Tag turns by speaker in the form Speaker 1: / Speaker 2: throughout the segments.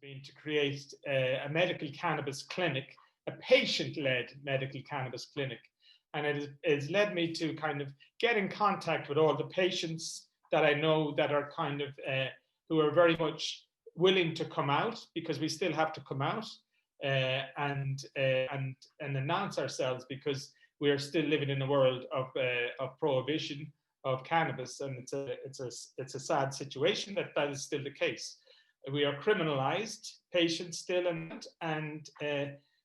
Speaker 1: been to create a medical cannabis clinic, a patient-led medical cannabis clinic. And it has led me to kind of get in contact with all the patients that I know that are kind of, who are very much willing to come out, because we still have to come out and announce ourselves, because we are still living in a world of prohibition of cannabis, and it's a sad situation that is still the case. We are criminalized, patients still, and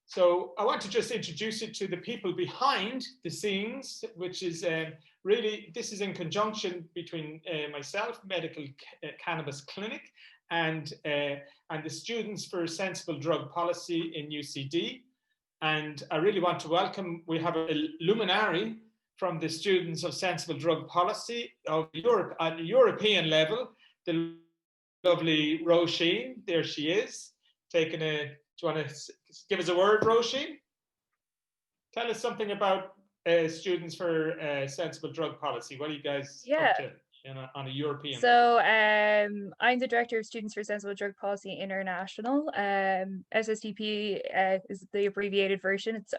Speaker 1: so I want to just introduce you to the people behind the scenes, which is really, this is in conjunction between myself, Medical Cannabis Clinic, and the Students for Sensible Drug Policy in UCD. And I really want to welcome, we have a luminary from the Students of Sensible Drug Policy of Europe at the European level, the lovely Roisin. There she is, taking a, do you want to give us a word, Roisin? Tell us something about Students for Sensible Drug Policy. What are you guys up to on a European?
Speaker 2: So I'm the Director of Students for Sensible Drug Policy International. SSDP is the abbreviated version. It's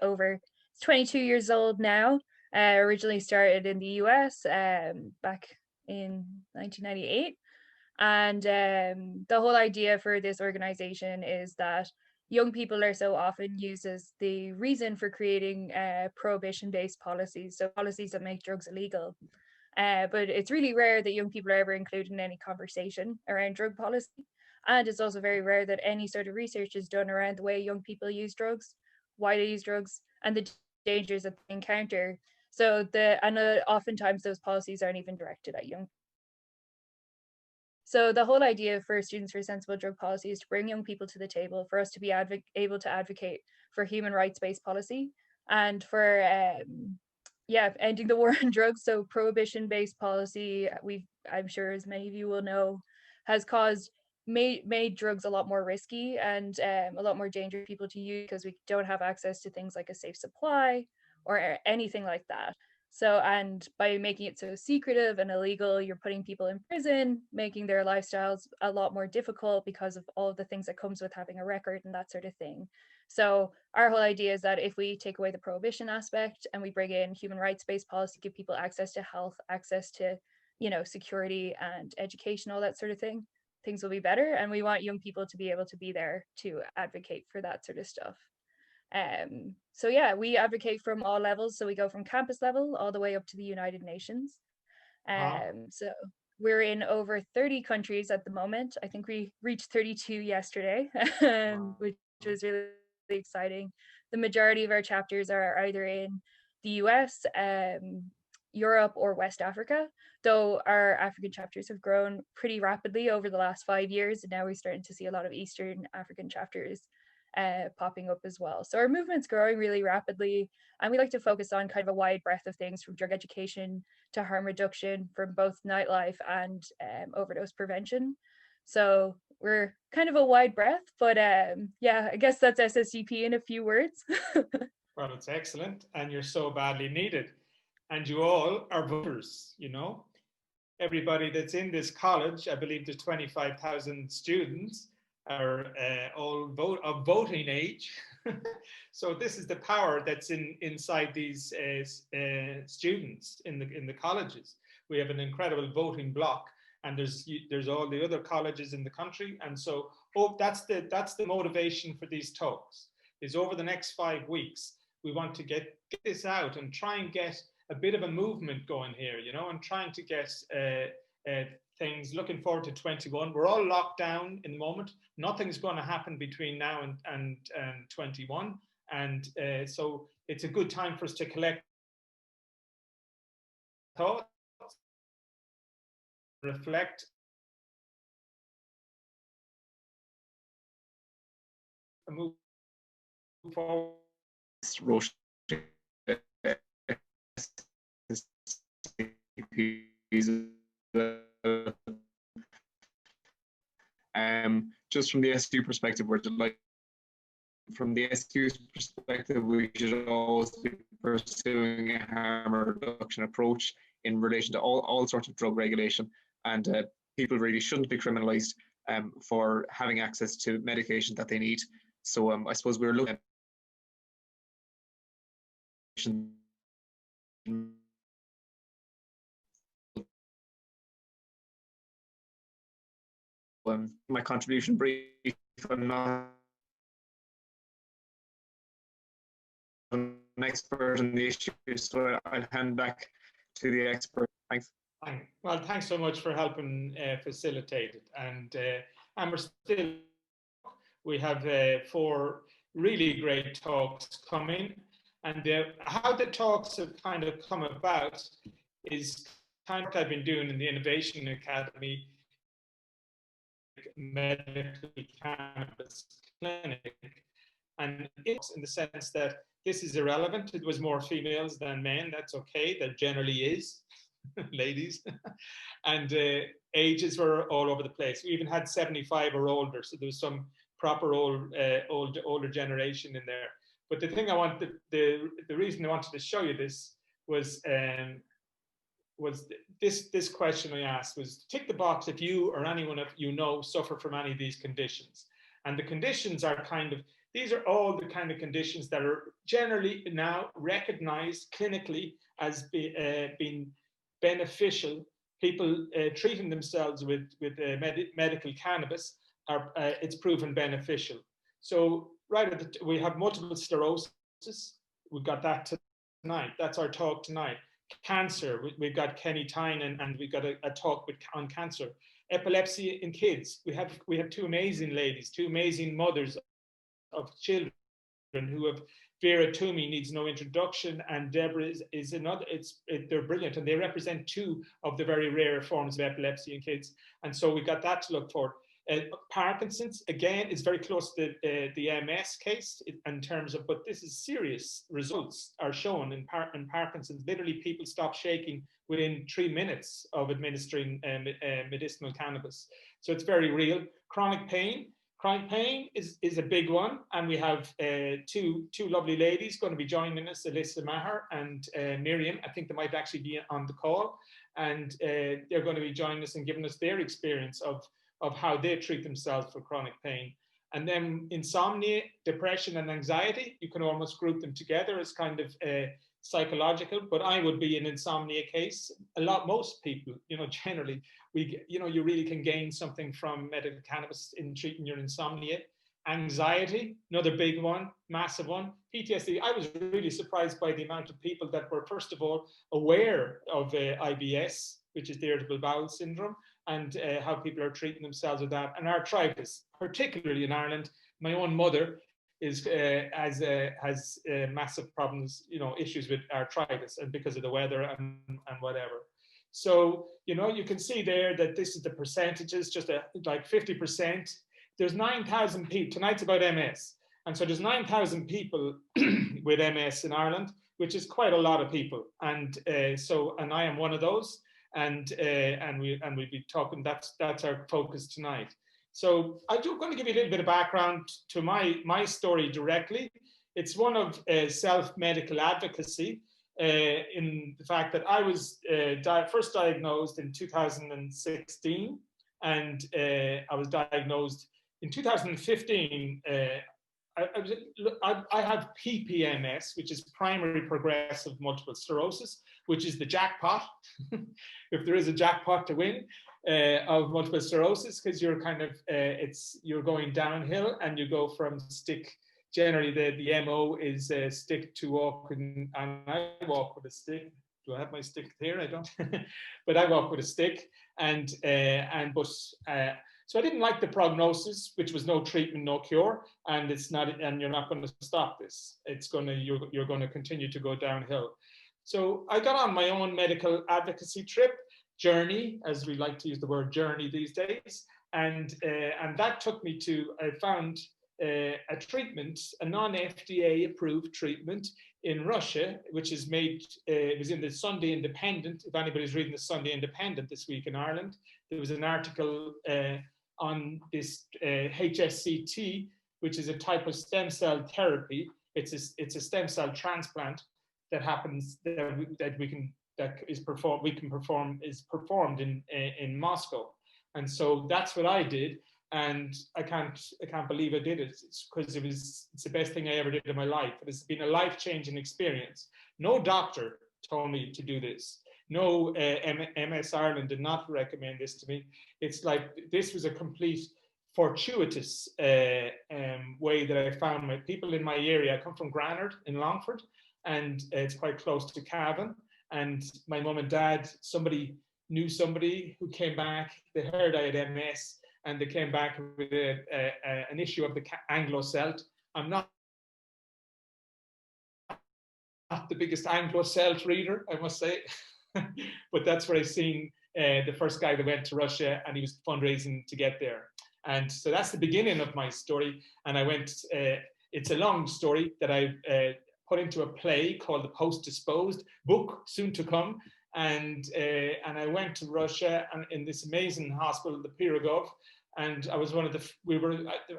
Speaker 2: 22 years old now. Originally started in the US back in 1998. And the whole idea for this organization is that young people are so often used as the reason for creating prohibition-based policies, so policies that make drugs illegal. But it's really rare that young people are ever included in any conversation around drug policy. And it's also very rare that any sort of research is done around the way young people use drugs, why they use drugs, and the dangers that they encounter. So oftentimes those policies aren't even directed at young people. So the whole idea for Students for Sensible Drug Policy is to bring young people to the table, for us to be able to advocate for human rights-based policy, and for ending the war on drugs. So prohibition-based policy, I'm sure as many of you will know, has made drugs a lot more risky and a lot more dangerous for people to use, because we don't have access to things like a safe supply or anything like that. So, and by making it so secretive and illegal, you're putting people in prison, making their lifestyles a lot more difficult because of all of the things that comes with having a record and that sort of thing. So our whole idea is that if we take away the prohibition aspect and we bring in human rights-based policy, give people access to health, access to, security and education, all that sort of thing, things will be better. And we want young people to be able to be there to advocate for that sort of stuff. So yeah, we advocate from all levels. So we go from campus level all the way up to the United Nations. So we're in over 30 countries at the moment. I think we reached 32 yesterday, which was really exciting. The majority of our chapters are either in the US, Europe, or West Africa, though our African chapters have grown pretty rapidly over the last 5 years, and now we're starting to see a lot of Eastern African chapters popping up as well. So our movement's growing really rapidly, and we like to focus on kind of a wide breadth of things, from drug education to harm reduction, from both nightlife and overdose prevention. So we're kind of a wide breadth, but yeah, I guess that's SSDP in a few words.
Speaker 1: Well, it's excellent, and you're so badly needed. And you all are voters, Everybody that's in this college, I believe there's 25,000 students, are all of voting age. So this is the power that's inside these students in the colleges. We have an incredible voting bloc, and there's all the other colleges in the country, and so that's the motivation for these talks. Is over the next 5 weeks we want to get this out and try and get a bit of a movement going here, and trying to get things. Looking forward to 21. We're all locked down in the moment. Nothing's going to happen between now and 21, and so it's a good time for us to collect thoughts, reflect, and move forward.
Speaker 3: Just from the SU perspective, we're delighted. From the SU's perspective, we should always be pursuing a harm reduction approach in relation to all sorts of drug regulation, and people really shouldn't be criminalized. for having access to medication that they need. So I suppose we're looking at my contribution brief. I'm not an expert in the issue, so I'll hand back to the expert. Thanks.
Speaker 1: Well, thanks so much for helping facilitate it. And we have 4 really great talks coming. And how the talks have kind of come about is kind of what I've been doing in the Innovation Academy Medical Cannabis Clinic. And it's in the sense that this is irrelevant. It was more females than men. That's okay. That generally is, ladies. And ages were all over the place. We even had 75 or older. So there was some proper older generation in there. But the thing I wanted, the reason I wanted to show you this was this question I asked was, tick the box if you or anyone of you know suffer from any of these conditions. And the conditions are these are all the kind of conditions that are generally now recognized clinically as being beneficial. People treating themselves with medical cannabis, it's proven beneficial. So we have multiple sclerosis. We've got that tonight. That's our talk tonight. Cancer, we've got Kenny Tynan, and we've got a talk on cancer. Epilepsy in kids, we have 2 amazing ladies, 2 amazing mothers of children who have. Vera Toomey needs no introduction, and Deborah is another. They're brilliant, and they represent 2 of the very rare forms of epilepsy in kids. And so we got that to look for. Parkinson's, again, is very close to the MS case in terms of, but this is serious results are shown in Parkinson's. Literally, people stop shaking within 3 minutes of administering medicinal cannabis. So it's very real. Chronic pain. Chronic pain is a big one, and we have two lovely ladies going to be joining us, Alyssa Maher and Miriam. I think they might actually be on the call, and they're going to be joining us and giving us their experience of how they treat themselves for chronic pain. And then insomnia, depression, and anxiety, you can almost group them together as kind of psychological, but I would be an insomnia case. Most people, generally, you really can gain something from medical cannabis in treating your insomnia. Anxiety, another big one, massive one. PTSD, I was really surprised by the amount of people that were, first of all, aware of IBS, which is the irritable bowel syndrome, and how people are treating themselves with that. And arthritis, particularly in Ireland. My own mother has massive problems, issues with arthritis, and because of the weather and whatever. So, you can see there that this is the percentages, just like 50%. There's 9,000 people, tonight's about MS. And so there's 9,000 people with MS in Ireland, which is quite a lot of people. And and I am one of those. And we'll be talking, that's our focus tonight. So I'm going to give you a little bit of background to my story directly. It's one of self-medical advocacy in the fact that I was first diagnosed in 2016, and I was diagnosed in 2015. I have PPMS, which is primary progressive multiple sclerosis, which is the jackpot, if there is a jackpot to win, of multiple sclerosis, because you're kind of, you're going downhill, and you go from stick. Generally, the MO is stick to walk, and I walk with a stick. Do I have my stick here? I don't, but I walk with a stick, so I didn't like the prognosis, which was no treatment, no cure, and you're not going to stop this. You're going to continue to go downhill. So I got on my own medical advocacy journey, as we like to use the word journey these days, and that took me to, I found a treatment, a non-FDA approved treatment in Russia, which is made, it was in the Sunday Independent. If anybody's reading the Sunday Independent this week in Ireland, there was an article on this HSCT, which is a type of stem cell therapy. It's a stem cell transplant that happens, is performed in Moscow. And so that's what I did. and I can't believe I did it. It's because it's the best thing I ever did in my life. It has been a life-changing experience. No doctor told me to do this. No, MS Ireland did not recommend this to me. It's like this was a complete fortuitous way that I found my people in my area. I come from Granard in Longford, and it's quite close to Cavan. And my mum and dad, somebody knew somebody who came back. They heard I had MS, and they came back with an issue of the Anglo-Celt. I'm not the biggest Anglo-Celt reader, I must say, but that's where I seen the first guy that went to Russia, and he was fundraising to get there. And so that's the beginning of my story. And I went, it's a long story that I put into a play called The Post-Disposed, book soon to come. And I went to Russia and in this amazing hospital, the Pirogov, and I was one of the,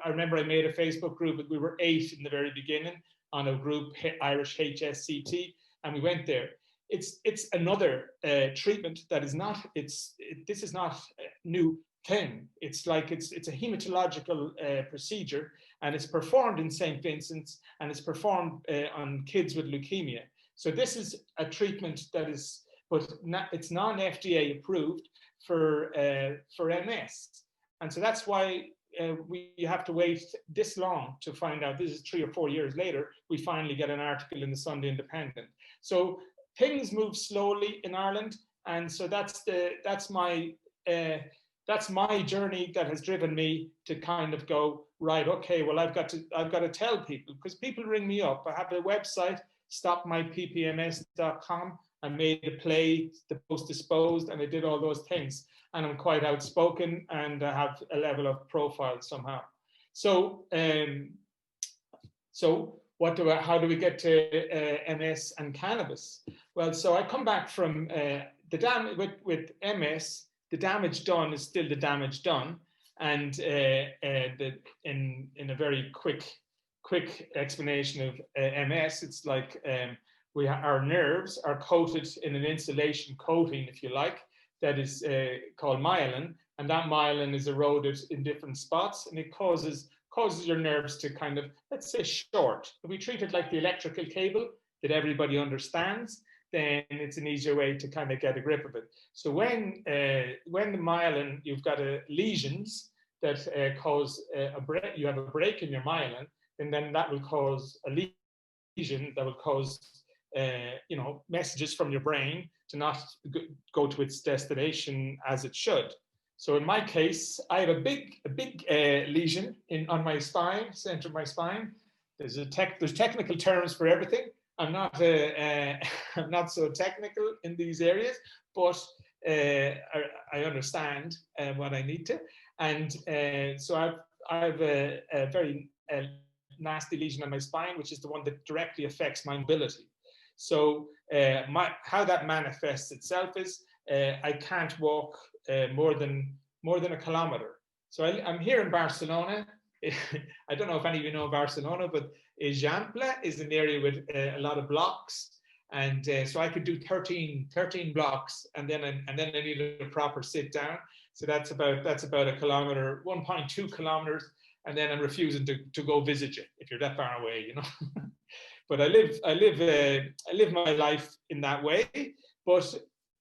Speaker 1: I remember I made a Facebook group, but we were 8 in the very beginning on a group, Irish HSCT, and we went there. It's another treatment that is not, this is not a new thing. It's like, it's a hematological procedure, and it's performed in St. Vincent's, and it's performed on kids with leukemia. So this is a treatment that is, but it's non-FDA approved for MS. And so that's why we have to wait this long to find out. This is 3 or 4 years later, we finally get an article in the Sunday Independent. So things move slowly in Ireland. And so that's my journey that has driven me to kind of go, right, okay, well, I've got to tell people, because people ring me up. I have a website, stopmyppms.com. I made a play, The Post-Disposed, and I did all those things. And I'm quite outspoken, and I have a level of profile somehow. So, how do we get to MS and cannabis? Well, so I come back from with MS. The damage done is still the damage done, and in a very quick explanation of MS, it's like our nerves are coated in an insulation coating, if you like, that is called myelin, and that myelin is eroded in different spots, and it causes your nerves to kind of, let's say, short. If we treat it like the electrical cable that everybody understands, then it's an easier way to kind of get a grip of it. So when the myelin, you've got lesions that cause you have a break in your myelin, and then that will cause a lesion that will cause messages from your brain to not go to its destination as it should. So in my case, I have a big lesion on my spine, center of my spine. There's technical terms for everything. I'm not I'm not so technical in these areas, but I understand what I need to. And so I've a very nasty lesion on my spine, which is the one that directly affects my mobility. So how that manifests itself is I can't walk more than a kilometer. So I'm here in Barcelona. I don't know if any of you know Barcelona, but Eixample is an area with a lot of blocks, and so I could do 13 blocks, and then I needed a proper sit down. So that's about a kilometer, 1.2 kilometers, and then I'm refusing to go visit you if you're that far away, you know. But I live my life in that way. But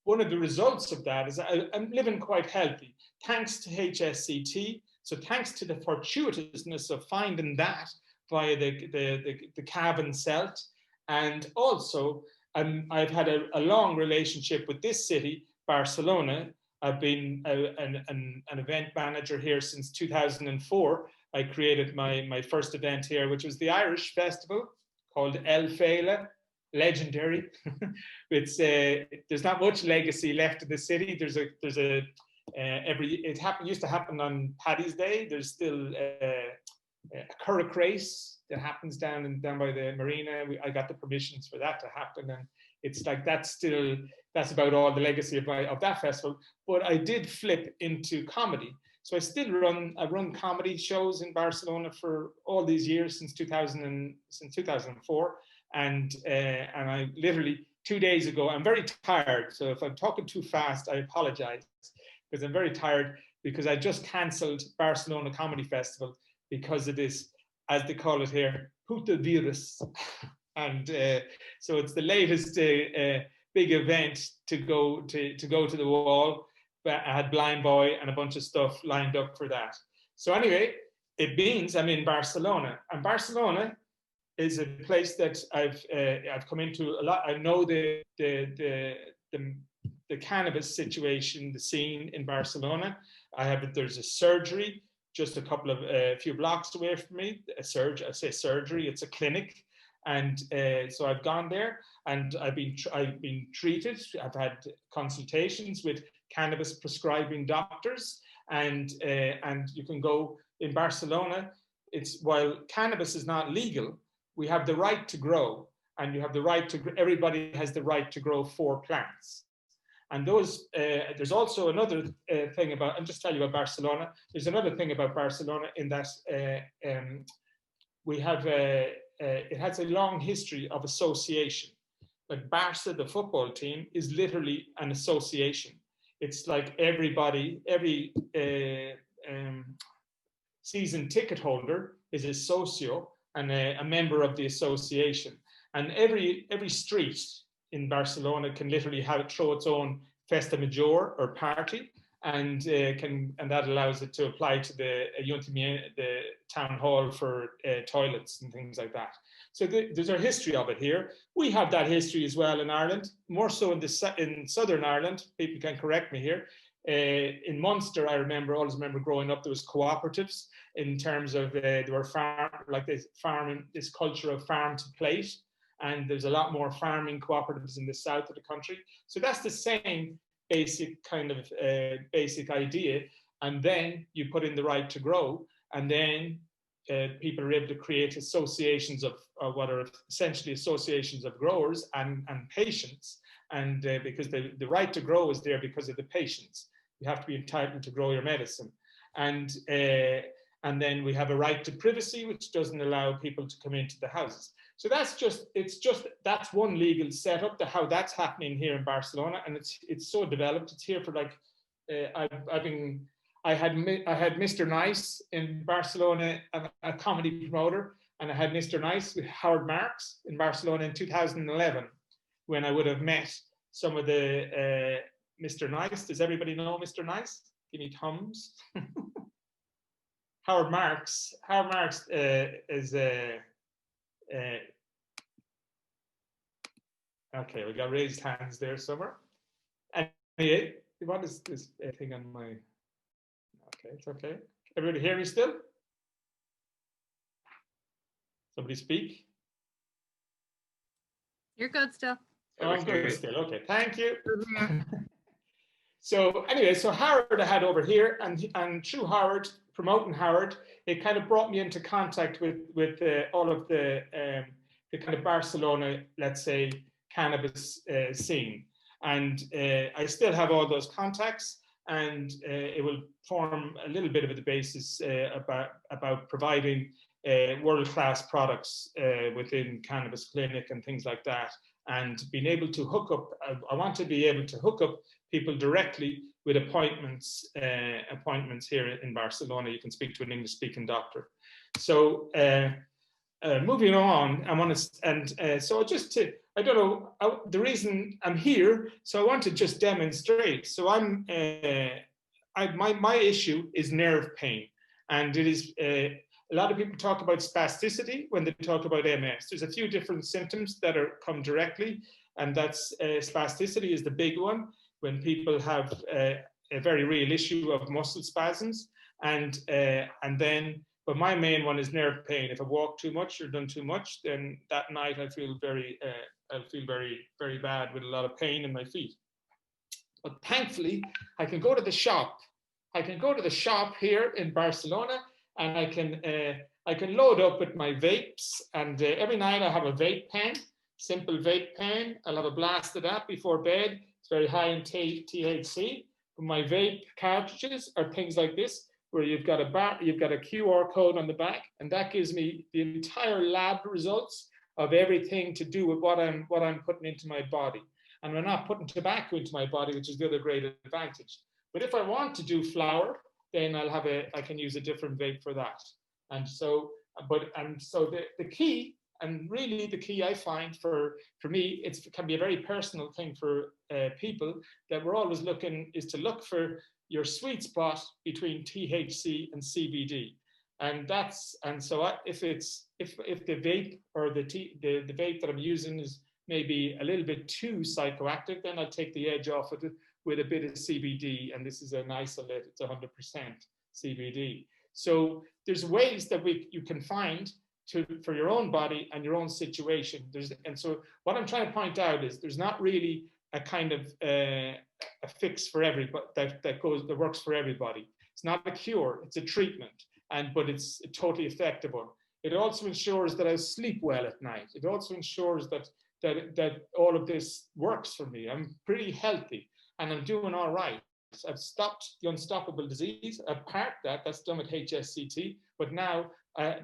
Speaker 1: one of the results of that is I'm living quite healthy, thanks to HSCT. So thanks to the fortuitousness of finding that via the Cavan Celt, and also I've had a long relationship with this city, Barcelona. I've been an event manager here since 2004. I created my first event here, which was the Irish festival called El Féile, legendary. There's not much legacy left in the city. It used to happen on Paddy's Day. There's still a currach race that happens down by the marina. I got the permissions for that to happen, and it's like that's about all the legacy of that festival. But I did flip into comedy, so I run comedy shows in Barcelona for all these years since 2004, and I literally 2 days ago. I'm very tired, so if I'm talking too fast, I apologize, because I'm very tired. because I just cancelled Barcelona Comedy Festival because of this, as they call it here, puta virus. And so it's the latest big event to go to the wall. But I had Blind Boy and a bunch of stuff lined up for that. So anyway, it means I'm in Barcelona, and Barcelona is a place that I've come into a lot. I know the cannabis situation, the scene in Barcelona. There's a surgery just a few blocks away from me. I say surgery, it's a clinic. And so I've gone there, and I've been treated. I've had consultations with cannabis prescribing doctors, and you can go in Barcelona. While cannabis is not legal, we have the right to grow, and you have the right to. Everybody has the right to grow 4 plants. And those, there's also another thing about. I'll just tell you about Barcelona. There's another thing about Barcelona in that we have it has a long history of association. Like Barca, the football team, is literally an association. It's like every season ticket holder is a socio and a member of the association. And every street in Barcelona can literally throw its own festa major or party, and that allows it to apply to the town hall for toilets and things like that. So there's a history of it here. We have that history as well in Ireland, more so in Southern Ireland. People can correct me here. In Munster, I always remember growing up, there was cooperatives in terms of there were this culture of farm to plate, and there's a lot more farming cooperatives in the south of the country. So that's the same basic kind of basic idea. And then you put in the right to grow, and then people are able to create associations of what are essentially associations of growers and patients. And because the right to grow is there because of the patients. You have to be entitled to grow your medicine. And then we have a right to privacy, which doesn't allow people to come into the houses. So that's one legal setup to how that's happening here in Barcelona, and it's so developed. It's here for like I had Mr. Nice in Barcelona, a comedy promoter, and I had Mr. Nice with Howard Marks in Barcelona in 2011, when I would have met some of the Mr. Nice. Does everybody know Mr. Nice? Give me thumbs. Howard Marks is okay, we got raised hands there somewhere. Anyway, what is this thing on my? Okay, it's okay. Everybody hear me still? Somebody speak?
Speaker 2: You're good still.
Speaker 1: Oh, I'm good still. Okay, thank you. So anyway, so Howard I had over here, and through Howard, promoting Howard, it kind of brought me into contact with all of the kind of Barcelona, let's say, cannabis scene. And I still have all those contacts, and it will form a little bit of the basis about providing world-class products within Cannabis Clinic and things like that, and being able to hook up. I want to be able to hook up people directly with appointments here in Barcelona. You can speak to an English-speaking doctor. So moving on, I want to, so just to, I don't know, the reason I'm here, so I want to just demonstrate. So my issue is nerve pain, and it is, a lot of people talk about spasticity when they talk about MS. There's a few different symptoms that come directly, and that's spasticity is the big one, when people have a very real issue of muscle spasms, and then, but my main one is nerve pain. If I walk too much or done too much, then that night I feel very, very bad with a lot of pain in my feet. But thankfully, I can go to the shop. I can go to the shop here in Barcelona, and I can load up with my vapes. And every night I have a vape pen, simple vape pen. I'll have a blast of that before bed. It's very high in THC. But my vape cartridges are things like this, where you've got a QR code on the back, and that gives me the entire lab results of everything to do with what I'm putting into my body. And we're not putting tobacco into my body, which is the other great advantage. But if I want to do flower, then I can use a different vape for that. And so, the key, and really the key I find for me, it can be a very personal thing for people, that we're always looking, is to look for your sweet spot between THC and CBD. And if the vape or the vape that I'm using is maybe a little bit too psychoactive, then I'll take the edge off it with a bit of CBD. And this is an isolate, it's 100% CBD. So there's ways that you can find for your own body and your own situation. And so what I'm trying to point out is there's not really a kind of a fix for everybody that works for everybody. It's not a cure, it's a treatment, but it's a totally effective one. It also ensures that I sleep well at night. It also ensures that all of this works for me. I'm pretty healthy and I'm doing all right. I've stopped the unstoppable disease. Apart that's done with HSCT, but now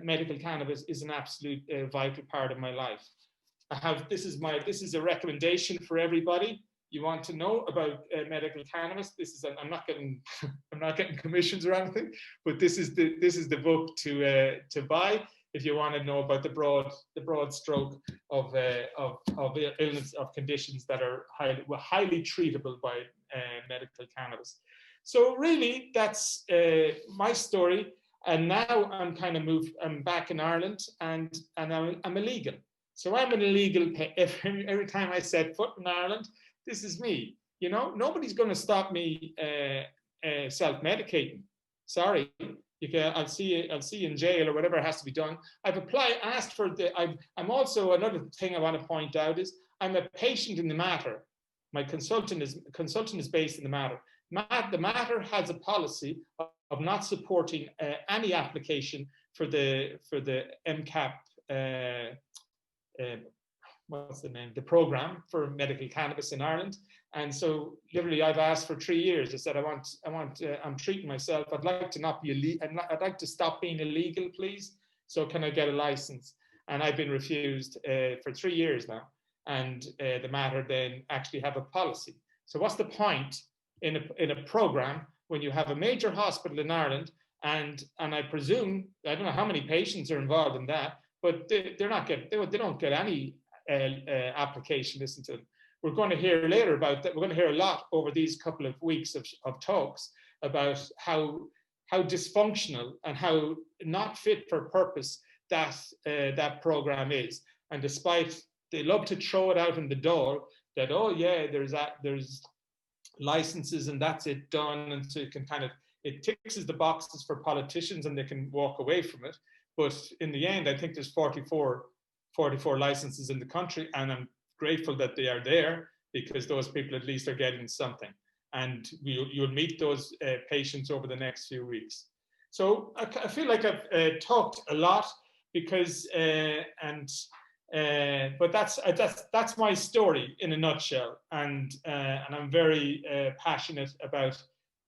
Speaker 1: medical cannabis is an absolute vital part of my life. This is a recommendation for everybody. You want to know about medical cannabis? I'm not getting commissions or anything, but this is the book to buy if you want to know about the broad stroke of illness, of conditions that are highly treatable by medical cannabis. So really, that's my story. And now I'm back in Ireland, and I'm illegal. So I'm an illegal. Every time I set foot in Ireland, this is me. You know, nobody's going to stop me self-medicating. Sorry. I'll see you in jail or whatever has to be done. I'm also, another thing I want to point out is I'm a patient in the Matter. My consultant is based in the Matter. The Matter has a policy of not supporting any application for the MCAP, what's the name? The program for medical cannabis in Ireland. And so literally I've asked for 3 years. I said, I'm treating myself. I'd like to not be illegal. I'd like to stop being illegal, please. So can I get a license? And I've been refused for 3 years now. And the Matter then actually have a policy. So what's the point in a program when you have a major hospital in Ireland, and I presume, I don't know how many patients are involved in that, but they don't get any application listened to them. We're going to hear later about that. We're going to hear a lot over these couple of weeks of talks about how dysfunctional and how not fit for purpose that program is. And despite they love to throw it out in the door that, oh yeah, there's licenses and that's it done, and so it ticks the boxes for politicians and they can walk away from it. But in the end, I think there's 44 licenses in the country, and I'm grateful that they are there, because those people at least are getting something. And you'll meet those patients over the next few weeks. So I feel like I've talked a lot, because but that's my story in a nutshell, and I'm very passionate about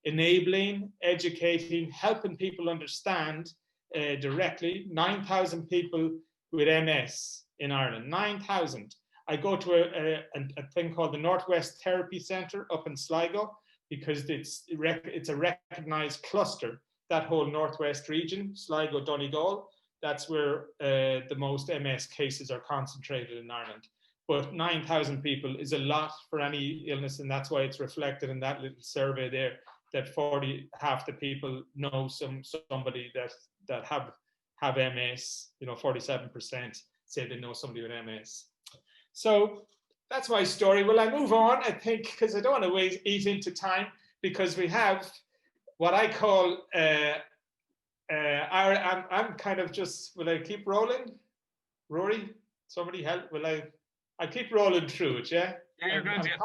Speaker 1: enabling, educating, helping people understand directly. 9,000 people with MS in Ireland, 9,000. I go to a thing called the Northwest Therapy Centre up in Sligo, because it's a recognised cluster, that whole Northwest region, Sligo, Donegal. That's where the most MS cases are concentrated in Ireland. But 9,000 people is a lot for any illness, and that's why it's reflected in that little survey there, that half the people know somebody that have MS. 47% say they know somebody with MS. So that's my story. Will I move on? I think, because I don't want to eat into time, because we have what I call I'm kind of just, will I keep rolling? Rory, somebody help? I keep rolling through it, yeah?
Speaker 3: Yeah, you're good. Yeah.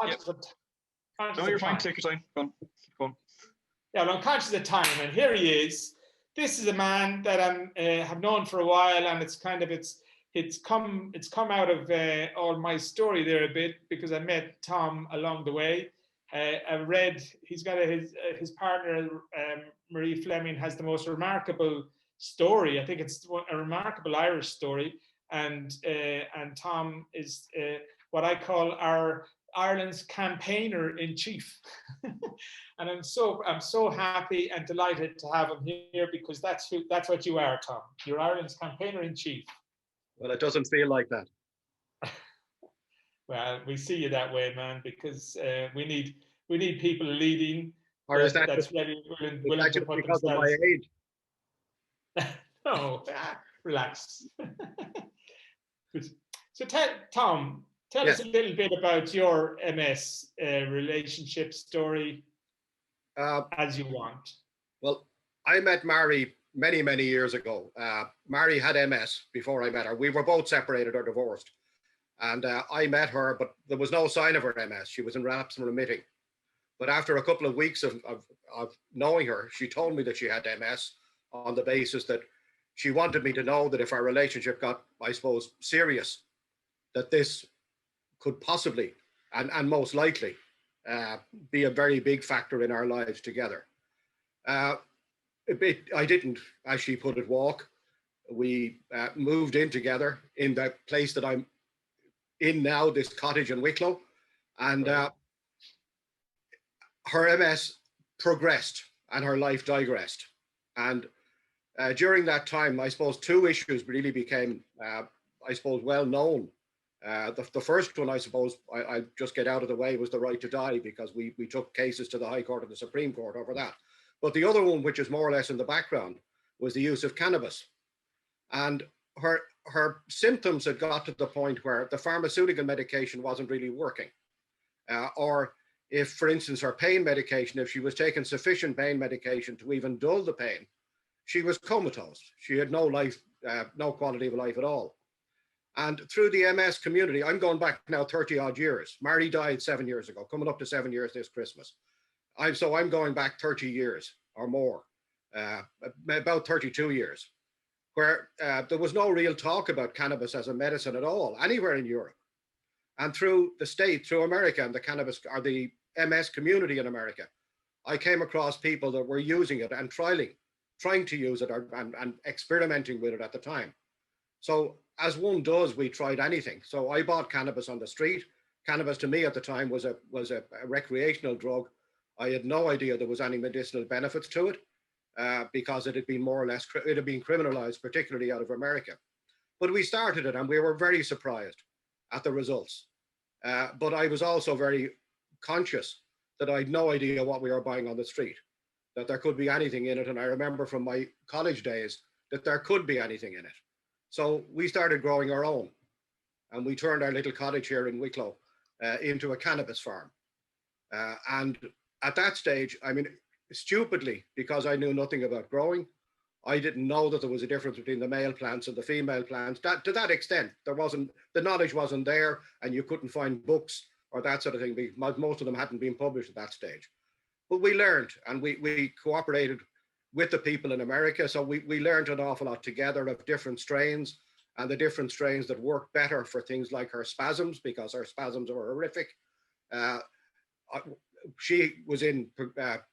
Speaker 3: No, you're fine. Take your time. Go on. Keep going.
Speaker 1: Yeah, well, I'm conscious of time, and here he is. This is a man that I have known for a while, and it's come out of all my story there a bit, because I met Tom along the way. I read he's got his partner Marie Fleming has the most remarkable story. I think it's a remarkable Irish story, and Tom is what I call Ireland's campaigner in chief. And I'm so happy and delighted to have him here, because that's what you are, Tom. You're Ireland's campaigner in chief.
Speaker 4: Well, it doesn't feel like that.
Speaker 1: Well, we see you that way, man, because we need people leading.
Speaker 4: Or is that
Speaker 1: that's
Speaker 4: just,
Speaker 1: ready,
Speaker 4: is
Speaker 1: willing
Speaker 4: that
Speaker 1: to
Speaker 4: just
Speaker 1: put
Speaker 4: because of my
Speaker 1: themselves.
Speaker 4: age?
Speaker 1: No, relax. So, Tom, tell us a little bit about your MS relationship story, as you want.
Speaker 4: Well, I met Marie many, many years ago. Marie had MS before I met her. We were both separated or divorced. And I met her, but there was no sign of her MS. She was in relapse and remitting. But after a couple of weeks of knowing her, she told me that she had MS on the basis that she wanted me to know that if our relationship got, I suppose, serious, that this could possibly and most likely be a very big factor in our lives together. I didn't, as she put it, walk. We moved in together in the place that I'm in now, this cottage in Wicklow, and her MS progressed and her life digressed. And during that time, I suppose two issues really became, I suppose, well known. The first one, I suppose, I just get out of the way, was the right to die, because we took cases to the High Court and the Supreme Court over that. But the other one, which is more or less in the background, was the use of cannabis. And her symptoms had got to the point where the pharmaceutical medication wasn't really working. Or if, for instance, her pain medication, if she was taking sufficient pain medication to even dull the pain, she was comatose. She had no life, no quality of life at all. And through the MS community, I'm going back now 30 odd years. Marie died 7 years ago, coming up to 7 years this Christmas. So I'm going back 30 years or more, about 32 years, where there was no real talk about cannabis as a medicine at all, anywhere in Europe. And through the state, through America and the cannabis, or the MS community in America, I came across people that were using it and trying to use it and experimenting with it at the time. So as one does, we tried anything. So I bought cannabis on the street. Cannabis to me at the time was a recreational drug. I had no idea there was any medicinal benefits to it, because it had been more or less, it had been criminalized, particularly out of America. But we started it and we were very surprised at the results. But I was also very conscious that I had no idea what we were buying on the street, that there could be anything in it. And I remember from my college days that there could be anything in it. So we started growing our own, and we turned our little cottage here in Wicklow into a cannabis farm. And at that stage, I mean, stupidly, because I knew nothing about growing, I didn't know that there was a difference between the male plants and the female plants. To that extent, the knowledge wasn't there, and you couldn't find books or that sort of thing, because most of them hadn't been published at that stage. But we learned, and we cooperated with the people in America. So we learned an awful lot together of different strains, and the different strains that work better for things like her spasms, because her spasms were horrific. She was in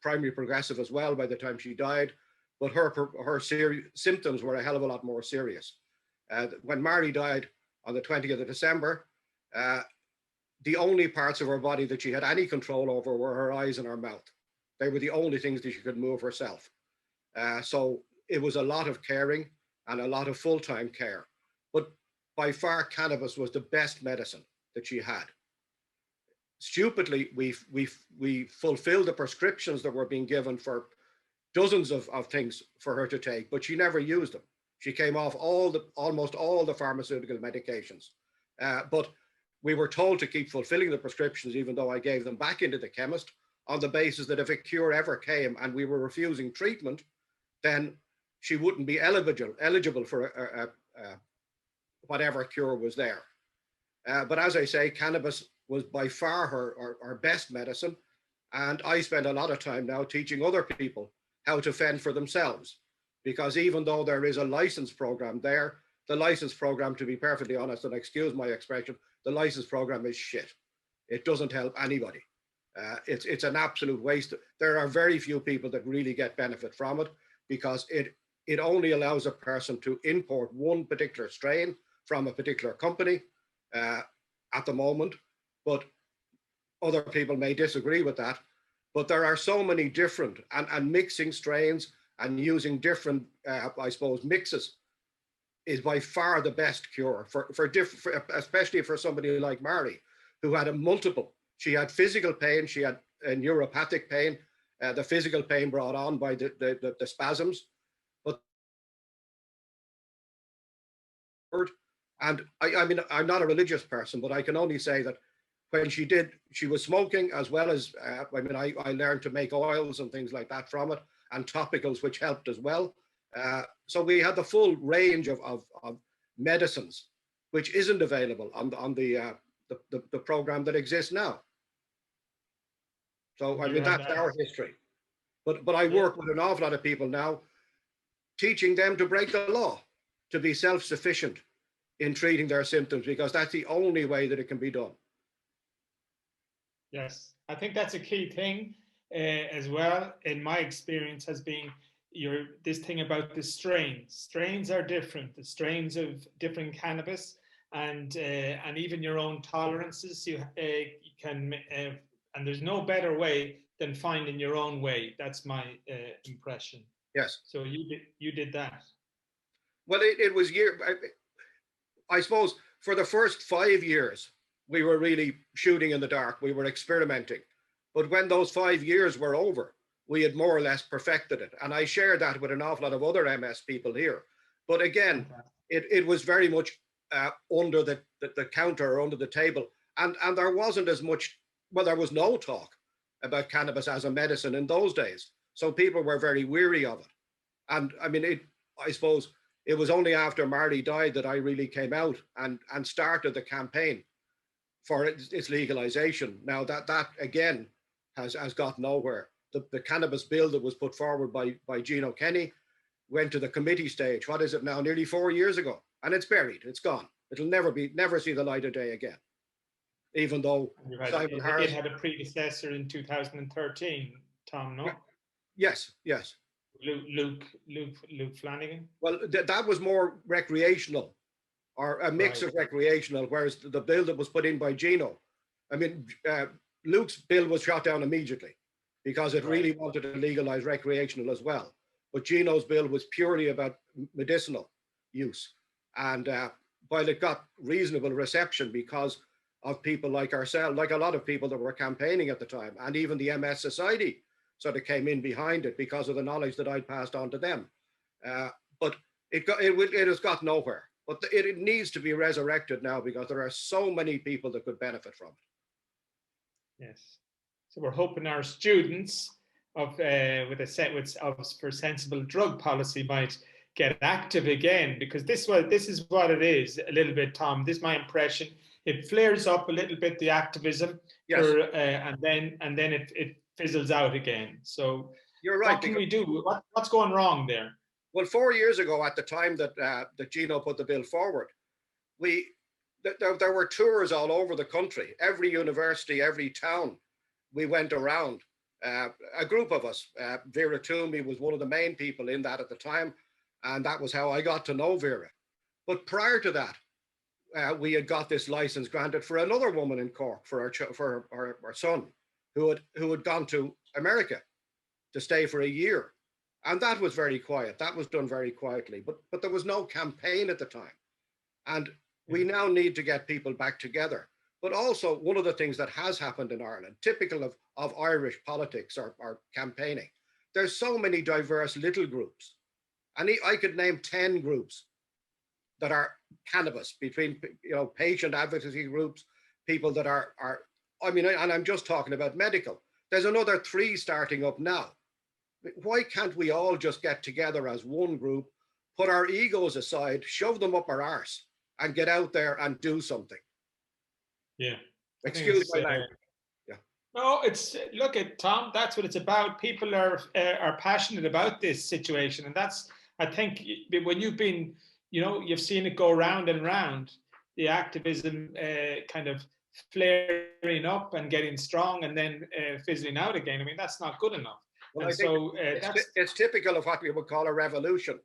Speaker 4: primary progressive as well by the time she died, but her symptoms were a hell of a lot more serious. When Marie died on the 20th of December, the only parts of her body that she had any control over were her eyes and her mouth. They were the only things that she could move herself. So it was a lot of caring and a lot of full-time care. But by far, cannabis was the best medicine that she had. Stupidly, we fulfilled the prescriptions that were being given for dozens of things for her to take, but she never used them. She came off almost all the pharmaceutical medications. But we were told to keep fulfilling the prescriptions, even though I gave them back into the chemist, on the basis that if a cure ever came and we were refusing treatment, then she wouldn't be eligible for whatever cure was there. But as I say, cannabis was by far her best medicine. And I spend a lot of time now teaching other people how to fend for themselves. Because even though there is a license program there, the license program, to be perfectly honest, and excuse my expression, the license program is shit. It doesn't help anybody. It's an absolute waste. There are very few people that really get benefit from it, because it only allows a person to import one particular strain from a particular company at the moment. But other people may disagree with that. But there are so many different, and mixing strains and using different, I suppose, mixes is by far the best cure especially for somebody like Marie, who had a multiple. She had physical pain, she had a neuropathic pain, the physical pain brought on by the spasms. And I mean, I'm not a religious person, but I can only say that when she was smoking, as well as, I mean, I learned to make oils and things like that from it, and topicals, which helped as well. So we had the full range of medicines, which isn't available on the program that exists now. So I mean, that's our history. But I work with an awful lot of people now, teaching them to break the law, to be self-sufficient in treating their symptoms, because that's the only way that it can be done.
Speaker 1: Yes, I think that's a key thing as well. In my experience, has been this thing about the strains. Strains are different. The strains of different cannabis, and even your own tolerances. You can, and there's no better way than finding your own way. That's my impression.
Speaker 4: Yes.
Speaker 1: So you did that.
Speaker 4: Well, it was I suppose for the first 5 years, we were really shooting in the dark. We were experimenting. But when those 5 years were over, we had more or less perfected it. And I share that with an awful lot of other MS people here. But again, it was very much under the counter or under the table. And there wasn't as much, well, there was no talk about cannabis as a medicine in those days. So people were very weary of it. And I mean, I suppose it was only after Marie died that I really came out and started the campaign for its legalization. Now that again has got nowhere. The cannabis bill that was put forward by Gino Kenny went to the committee stage. What is it now? Nearly 4 years ago, and it's buried. It's gone. It'll never see the light of day again. Even though Simon Harris,
Speaker 1: it had a predecessor in 2013. Tom, no?
Speaker 4: Yes.
Speaker 1: Luke Flanagan.
Speaker 4: Well, that was more recreational, or a mix of recreational, whereas the bill that was put in by Gino, I mean, Luke's bill was shot down immediately because it really wanted to legalize recreational as well. But Gino's bill was purely about medicinal use. And while it got reasonable reception because of people like ourselves, like a lot of people that were campaigning at the time, and even the MS Society sort of came in behind it because of the knowledge that I'd passed on to them. But it has got nowhere. But it needs to be resurrected now because there are so many people that could benefit from it.
Speaker 1: Yes. So we're hoping our students for sensible drug policy might get active again, because this is what it is a little bit, Tom. This is my impression. It flares up a little bit, the activism,
Speaker 4: yes.
Speaker 1: and then it fizzles out again. So
Speaker 4: you're right.
Speaker 1: What can we do? What's going wrong there?
Speaker 4: Well, 4 years ago, at the time that Gino put the bill forward, there were tours all over the country. Every university, every town, we went around. A group of us, Vera Toomey was one of the main people in that at the time, and that was how I got to know Vera. But prior to that, we had got this license granted for another woman in Cork, for our son, who had gone to America to stay for a year. And that was very quiet. That was done very quietly, but there was no campaign at the time. And we now need to get people back together. But also, one of the things that has happened in Ireland, typical of Irish politics or campaigning, there's so many diverse little groups. And I could name 10 groups that are cannabis, between patient advocacy groups, people that are I mean, and I'm just talking about medical. There's another 3 starting up now. Why can't we all just get together as one group, put our egos aside, shove them up our arse, and get out there and do something?
Speaker 1: Yeah.
Speaker 4: Excuse my language. Yeah.
Speaker 1: No, look at Tom. That's what it's about. People are passionate about this situation, and that's, I think, when you've been, you've seen it go round and round. The activism kind of flaring up and getting strong, and then fizzling out again. I mean, that's not good enough.
Speaker 4: Well, I think it's typical of what we would call a revolution.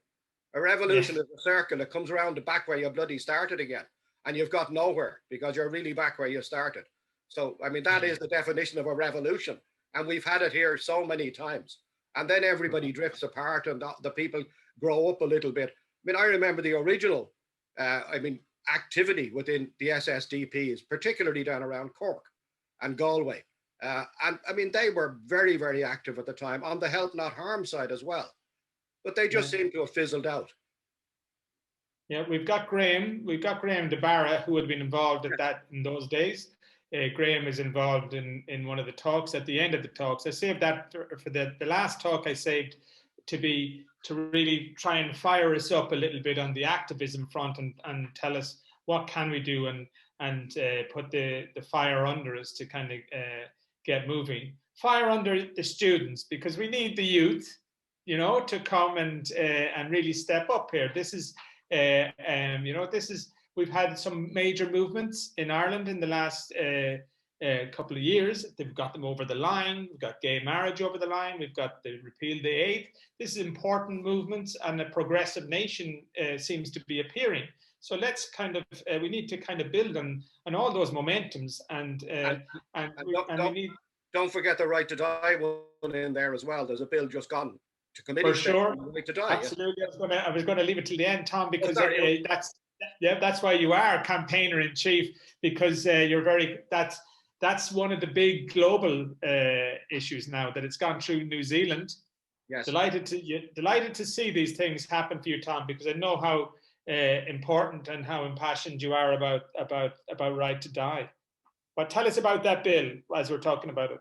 Speaker 4: A revolution is a circle. It comes around the back where you bloody started again, and you've got nowhere because you're really back where you started. So, I mean, that is the definition of a revolution. And we've had it here so many times. And then everybody drifts apart and the people grow up a little bit. I mean, I remember the original, activity within the SSDPs, particularly down around Cork and Galway. And I mean, they were very, very active at the time on the help not harm side as well. But they just seem to have fizzled out.
Speaker 1: Yeah, we've got Graham DeBarra, who had been involved in those days. Graham is involved in one of the talks. At the end of the talks, I saved that for the last talk I saved to really try and fire us up a little bit on the activism front and tell us what can we do and put the fire under us to kind of get moving. Fire under the students, because we need the youth, to come and really step up here. This is, we've had some major movements in Ireland in the last couple of years. They've got them over the line. We've got gay marriage over the line. We've got the repeal the eighth. This is important movements, and a progressive nation seems to be appearing. So let's we need to kind of build on all those momentums,
Speaker 4: don't forget the right to die one in there as well. There's a bill just gone to committee.
Speaker 1: For sure,
Speaker 4: right to die.
Speaker 1: Absolutely. Yeah. I was going to leave it till the end, Tom, because that's why you are campaigner in chief, because that's one of the big global issues now that it's gone through New Zealand.
Speaker 4: Yes.
Speaker 1: Delighted to see these things happen for you, Tom, because I know how important and how impassioned you are about right to die. But tell us about that bill as we're talking about it.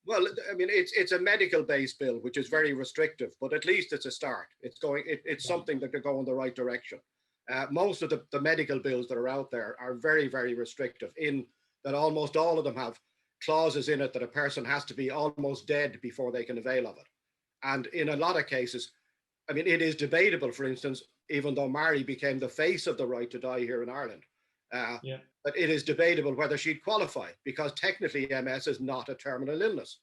Speaker 4: Well, I mean, it's a medical-based bill, which is very restrictive, but at least it's a start. It's something that could go in the right direction. Most of the medical bills that are out there are very, very restrictive, in that almost all of them have clauses in it that a person has to be almost dead before they can avail of it. And in a lot of cases, I mean, it is debatable, for instance, even though Marie became the face of the right to die here in Ireland, but it is debatable whether she'd qualify, because technically MS is not a terminal illness.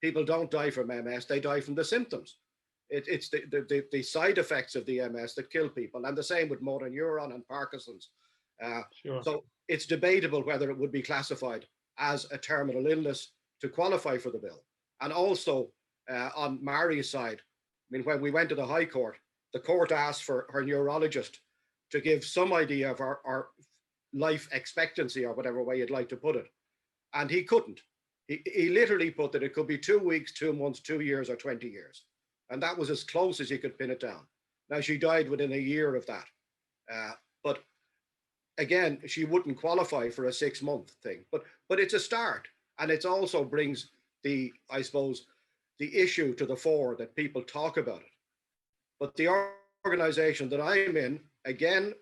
Speaker 4: People don't die from MS, they die from the symptoms. It's the side effects of the MS that kill people, and the same with motor neuron and Parkinson's. So it's debatable whether it would be classified as a terminal illness to qualify for the bill. And also on Marie's side, I mean, when we went to the High Court, the court asked for her neurologist to give some idea of our life expectancy, or whatever way you'd like to put it. And he couldn't. He literally put that it could be 2 weeks, 2 months, 2 years, or 20 years. And that was as close as he could pin it down. Now, she died within a year of that. But again, she wouldn't qualify for a 6-month thing. But it's a start. And it also brings the issue to the fore that people talk about it. But the organization that I'm in, again,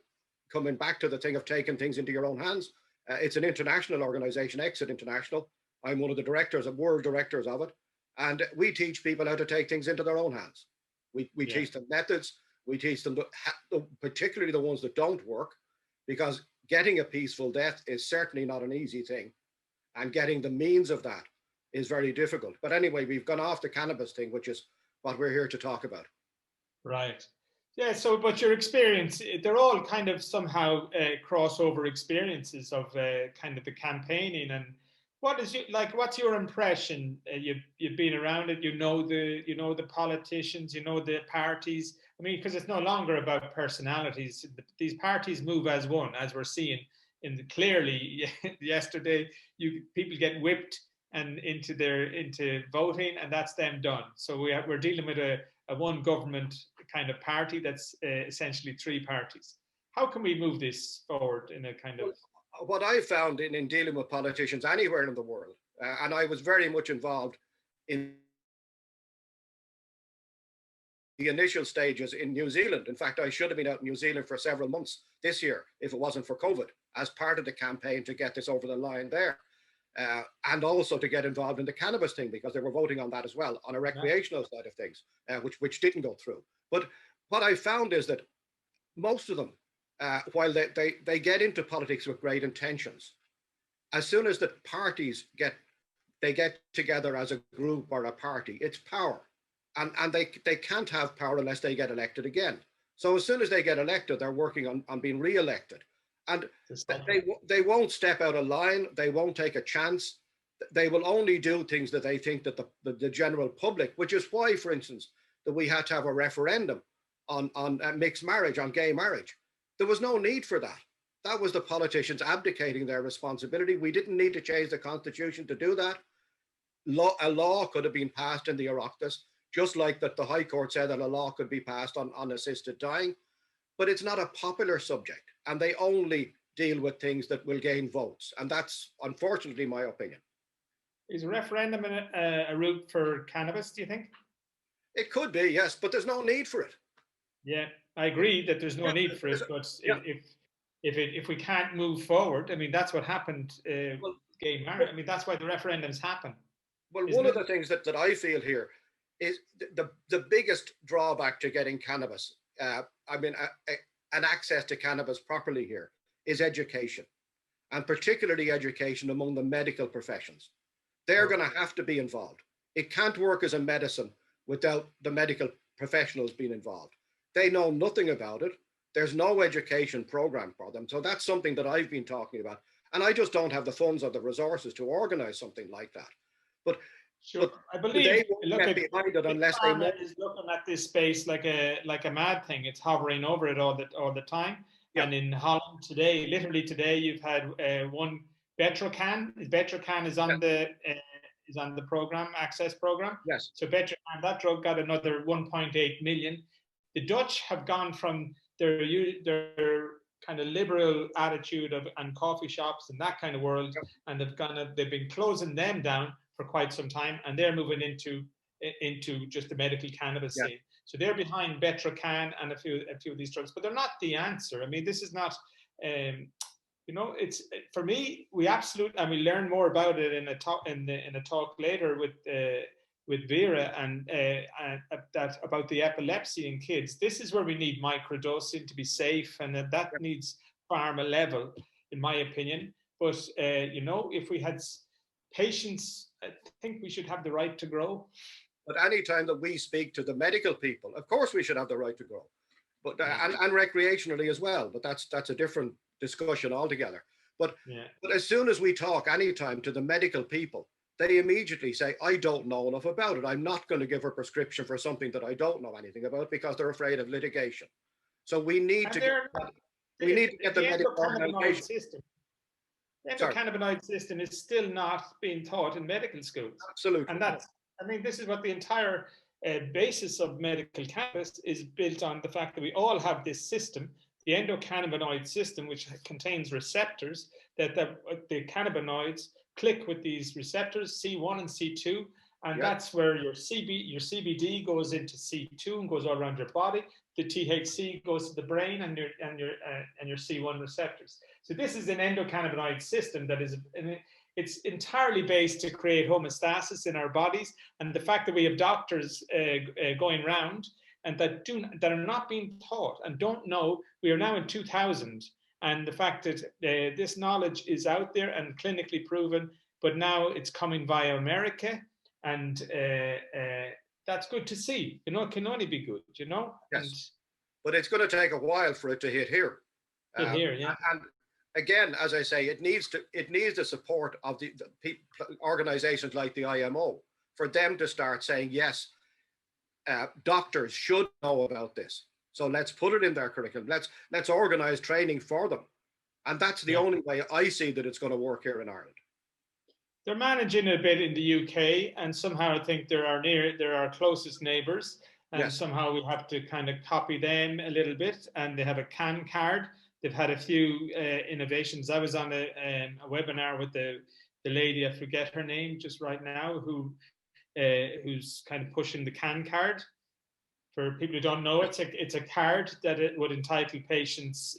Speaker 4: coming back to the thing of taking things into your own hands, it's an international organization, Exit International. I'm one of the directors, world directors of it. And we teach people how to take things into their own hands. We teach them methods. We teach them, particularly the ones that don't work, because getting a peaceful death is certainly not an easy thing. And getting the means of that is very difficult. But anyway, we've gone off the cannabis thing, which is what we're here to talk about.
Speaker 1: Right. Yeah, so, but your experience, they're all kind of somehow crossover experiences of kind of the campaigning. And what's your impression? You've been around it, you know the politicians, you know the parties. I mean, because it's no longer about personalities. These parties move as one, as we're seeing clearly yesterday. People get whipped and into voting, and that's them done. So we're dealing with a one government kind of party that's essentially 3 parties. How can we move this forward in a kind of...
Speaker 4: What I found in dealing with politicians anywhere in the world, and I was very much involved in the initial stages in New Zealand. In fact, I should have been out in New Zealand for several months this year if it wasn't for COVID, as part of the campaign to get this over the line there. And also to get involved in the cannabis thing, because they were voting on that as well, on a recreational side of things, which didn't go through. But what I found is that most of them, while they get into politics with great intentions, as soon as the parties get together as a group or a party, it's power. And they can't have power unless they get elected again. So as soon as they get elected, they're working on being re-elected. And they won't step out of line. They won't take a chance. they will only do things that they think that the general public, which is why, for instance, that we had to have a referendum on mixed marriage, on gay marriage. There was no need for that. That was the politicians abdicating their responsibility. We didn't need to change the constitution to do that. A law could have been passed in the Oireachtas, just like that the High Court said that a law could be passed on assisted dying. But it's not a popular subject, and they only deal with things that will gain votes. And that's unfortunately my opinion.
Speaker 1: Is a referendum a route for cannabis, do you think?
Speaker 4: It could be, yes, but there's no need for it.
Speaker 1: Yeah, I agree that there's no need for it, but if we can't move forward, I mean, that's what happened. Gay marriage. I mean, that's why the referendums happen. Well,
Speaker 4: one of the things that I feel here is the biggest drawback to getting cannabis, an access to cannabis properly here, is education, and particularly education among the medical professions. They're going to have to be involved. It can't work as a medicine without the medical professionals being involved. They know nothing about it. There's no education program for them. So that's something that I've been talking about. And I just don't have the funds or the resources to organize something like that. But
Speaker 1: sure, I believe
Speaker 4: they won't get behind it unless they know.
Speaker 1: Is looking at this space like a mad thing. It's hovering over it all the time. Yeah. And in Holland today, literally today, you've had one Betrocan. Betrocan is on the program, access program.
Speaker 4: Yes.
Speaker 1: So Betrocan, that drug got another 1.8 million. The Dutch have gone from their kind of liberal attitude and coffee shops and that kind of world, and they've been closing them down for quite some time, and they're moving into just the medical cannabis scene. So they're behind Betrocan and a few of these drugs, but they're not the answer. I mean, this is not. It's for me. We learn more about it in a talk later with Vera and that about the epilepsy in kids. This is where we need microdosing to be safe, and that needs pharma level, in my opinion. But if we had patients, I think we should have the right to grow.
Speaker 4: But any time that we speak to the medical people, of course we should have the right to grow, but and recreationally as well. But that's a different discussion altogether. But as soon as we talk anytime to the medical people, they immediately say, I don't know enough about it. I'm not going to give a prescription for something that I don't know anything about, because they're afraid of litigation. So we need to get the medical organization
Speaker 1: system. The endocannabinoid system is still not being taught in medical schools.
Speaker 4: Absolutely.
Speaker 1: And this is what the entire basis of medical cannabis is built on, the fact that we all have this system, the endocannabinoid system, which contains receptors that the cannabinoids click with these receptors, C1 and C2, and that's where your CBD goes into C2 and goes all around your body. The THC goes to the brain and your C1 receptors. So this is an endocannabinoid system that it's entirely based to create homeostasis in our bodies. And the fact that we have doctors going around and that are not being taught and don't know. We are now in 2000. And the fact that this knowledge is out there and clinically proven, but now it's coming via America, and that's good to see. It can only be good,
Speaker 4: Yes. But it's going to take a while for it to hit here. And again, as I say, it needs the support of the organizations like the IMO for them to start saying, yes, doctors should know about this. So let's put it in their curriculum. Let's organize training for them. And that's the only way I see that it's going to work here in Ireland.
Speaker 1: They're managing a bit in the UK, and somehow I think they're our closest neighbours, and somehow we have to kind of copy them a little bit. And they have a CAN card. They've had a few innovations. I was on a webinar with the lady, I forget her name just right now, who's kind of pushing the CAN card. For people who don't know, it's a card that it would entitle patients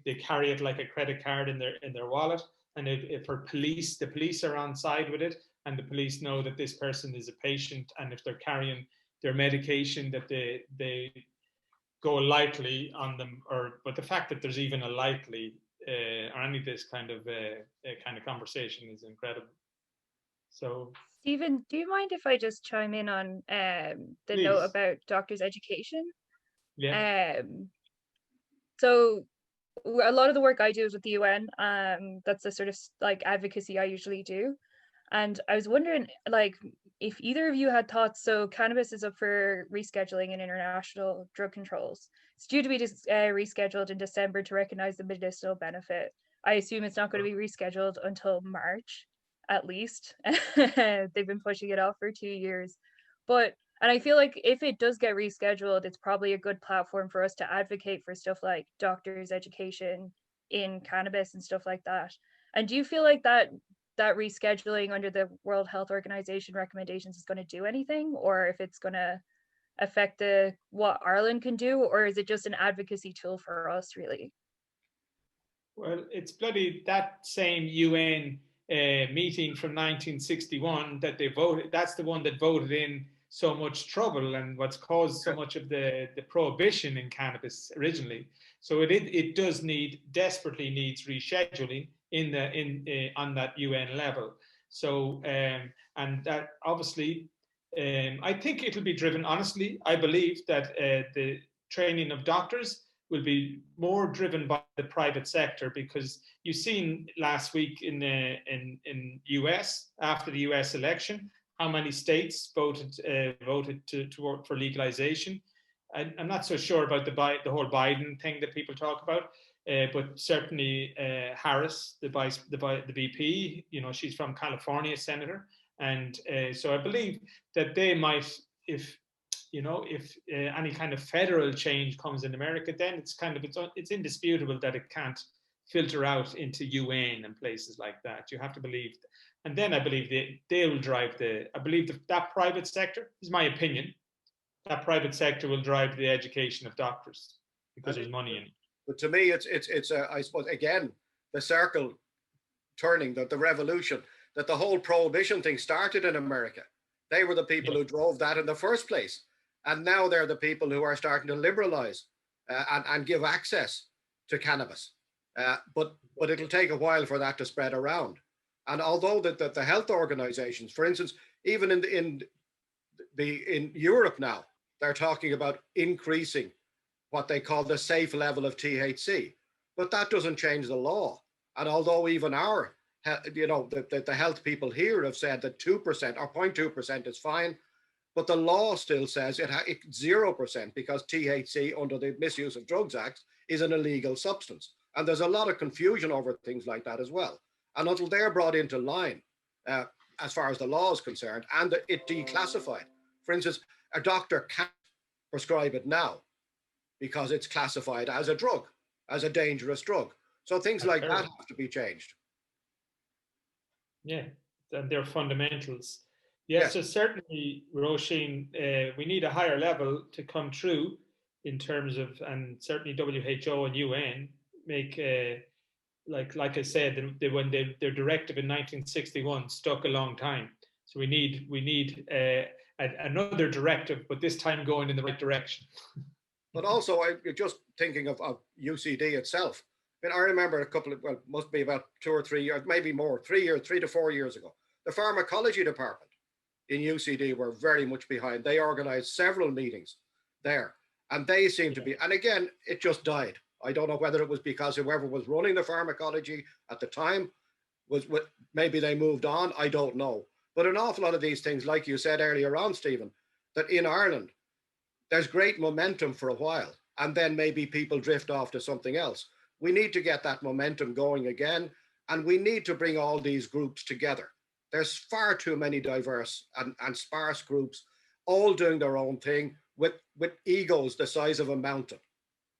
Speaker 1: they carry it like a credit card in their wallet, and if for police, the police are on side with it, and the police know that this person is a patient, and if they're carrying their medication, that they go lightly on them, but the fact that there's even a lightly or any of this kind of conversation is incredible. So,
Speaker 2: Stephen, do you mind if I just chime in on the note about doctors' education?
Speaker 1: Yeah.
Speaker 2: So a lot of the work I do is with the UN. That's the sort of like advocacy I usually do. And I was wondering, like, if either of you had thoughts. So cannabis is up for rescheduling in international drug controls. It's due to be rescheduled in December to recognize the medicinal benefit. I assume it's not going to be rescheduled until March, at least. They've been pushing it off for 2 years. And I feel like if it does get rescheduled, it's probably a good platform for us to advocate for stuff like doctors' education in cannabis and stuff like that. And do you feel like that rescheduling under the World Health Organization recommendations is going to do anything, or if it's going to affect what Ireland can do, or is it just an advocacy tool for us, really?
Speaker 1: Well, it's bloody that same UN meeting from 1961 that they voted. That's the one that voted in so much trouble and what's caused so much of the prohibition in cannabis originally. So it does desperately needs rescheduling on that UN level. So and that obviously, I think it'll be driven. Honestly, I believe that the training of doctors will be more driven by the private sector, because you've seen last week in US, after the US election, how many states voted for legalization. I'm not so sure about the whole Biden thing that people talk about, but certainly Harris, the VP, she's from California, senator, and so I believe that they might, if any kind of federal change comes in America, then it's indisputable that it can't filter out into UN and places like that. You have to believe, and then I believe they will drive I believe that private sector, is my opinion, that private sector will drive the education of doctors because there's money in it.
Speaker 4: But to me, it's I suppose, again, the circle turning, the revolution, that the whole prohibition thing started in America. They were the people who drove that in the first place. And now they're the people who are starting to liberalize and give access to cannabis. But it'll take a while for that to spread around. And although the health organizations, for instance, even in Europe now, they're talking about increasing what they call the safe level of THC. But that doesn't change the law. And although even the health people here have said that 2% or 0.2% is fine, but the law still says it's 0%, because THC under the Misuse of Drugs Act is an illegal substance. And there's a lot of confusion over things like that as well. And until they're brought into line, as far as the law is concerned, and it declassified. For instance, a doctor can't prescribe it now because it's classified as a drug, as a dangerous drug. So things like that have to be changed.
Speaker 1: Yeah, they're fundamentals. Yeah, so certainly, Roisin, we need a higher level to come through in terms of, and certainly WHO and UN make, like I said, when their directive in 1961 stuck a long time. So we need another directive, but this time going in the right direction.
Speaker 4: But also, just thinking of UCD itself. I mean, I remember must be about 2 or 3 years, maybe more, 3 to 4 years ago, the pharmacology department in UCD were very much behind. They organized several meetings there, and they seemed to be, and again, it just died. I don't know whether it was because whoever was running the pharmacology at the time maybe they moved on. I don't know. But an awful lot of these things, like you said earlier on, Stephen, that in Ireland, there's great momentum for a while, and then maybe people drift off to something else. We need to get that momentum going again, and we need to bring all these groups together. There's far too many diverse and sparse groups, all doing their own thing with egos the size of a mountain.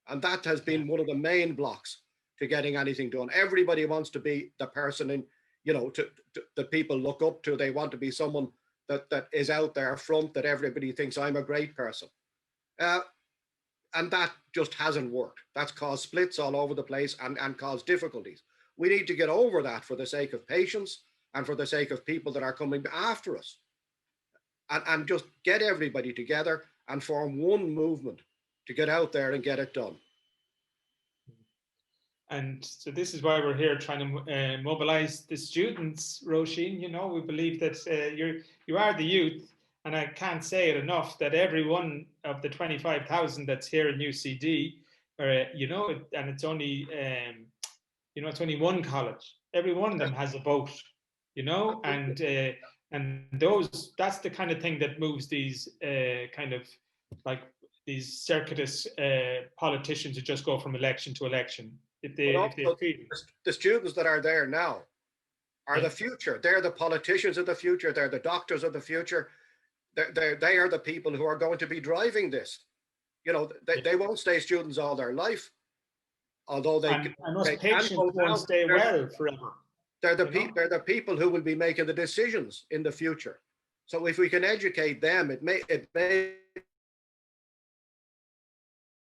Speaker 4: And that has been one of the main blocks to getting anything done. Everybody wants to be the person that people look up to. They want to be someone that is out there front, that everybody thinks I'm a great person. And that just hasn't worked. That's caused splits all over the place and caused difficulties. We need to get over that for the sake of patients and for the sake of people that are coming after us. And just get everybody together and form one movement to get out there and get it done.
Speaker 1: And so this is why we're here, trying to mobilize the students, Roisin. We believe that you are the youth, and I can't say it enough that every one of the 25,000 that's here in UCD, and it's only, it's only one college. Every one of them has a vote. you know, and that's the kind of thing that moves these kind of like these circuitous politicians who just go from election to election. If they feel
Speaker 4: the students that are there now are the future. They're the politicians of the future. They're the doctors of the future. They are the people who are going to be driving this. You know, they won't stay students all their life, although
Speaker 1: and us patients won't stay well forever.
Speaker 4: They're the people who will be making the decisions in the future. So if we can educate them, it may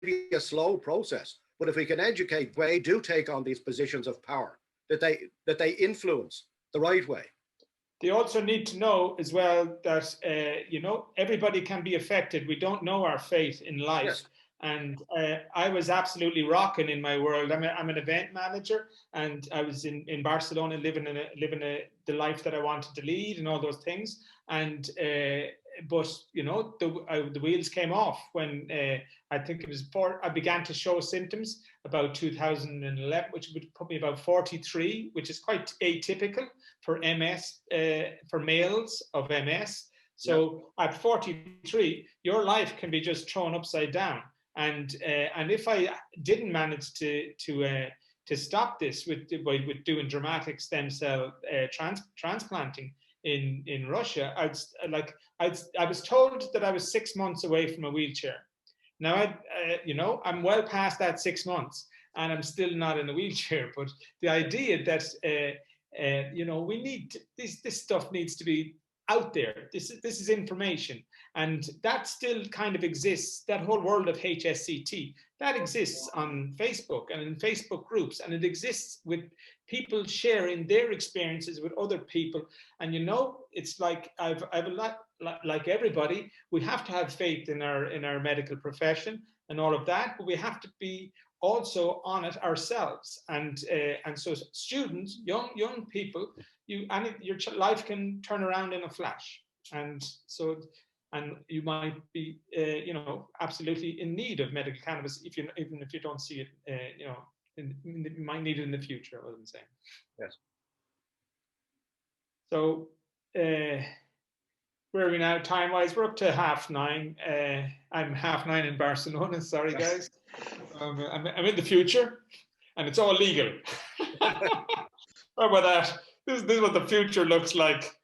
Speaker 4: be a slow process, but if we can educate, they do take on these positions of power, that they influence the right way.
Speaker 1: They also need to know as well that you know, everybody can be affected. We don't know our fate in life. Yes. And I was absolutely rocking in my world. I'm an event manager, and I was in Barcelona living the life that I wanted to lead and all those things. And but you know, the wheels came off when I think it was I began to show symptoms about 2011, which would put me about 43, which is quite atypical for MS, for males of MS. So at 43, your life can be just thrown upside down. And if I didn't manage to stop this with doing dramatic stem cell transplanting in Russia, I was told that I was 6 months away from a wheelchair. Now you know, I'm well past that 6 months, and I'm still not in a wheelchair. But the idea that you know, we need this stuff needs to be out there. This is information, and that still kind of exists. That whole world of HSCT, that exists on Facebook and in Facebook groups, and it exists with people sharing their experiences with other people. And you know, it's like I've a lot, like everybody, we have to have faith in our medical profession and all of that, but we have to be also on it ourselves. And so students, young people, your life can turn around in a flash. And so, and you might be, you know, absolutely in need of medical cannabis even if you don't see it, you know, you might need it in the future. I wasn't saying.
Speaker 4: Yes.
Speaker 1: So, where are we now time-wise? We're up to 9:30. I'm 9:30 in Barcelona. Sorry, guys. I'm in the future, and it's all legal. How about that? This is what the future looks like.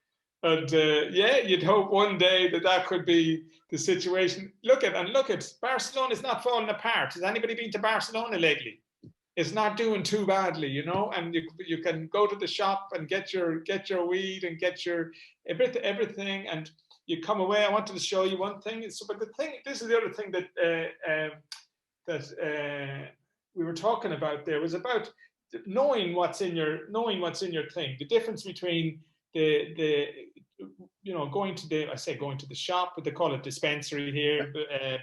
Speaker 1: And yeah, you'd hope one day that could be the situation. Look at Barcelona is not falling apart. Has anybody been to Barcelona lately? It's not doing too badly, you know. And you can go to the shop and get your weed and get your everything, and you come away. I wanted to show you one thing. But this is the other thing that we were talking about. There was about knowing what's in your thing. The difference between the you know, going to the shop, but they call it dispensary here,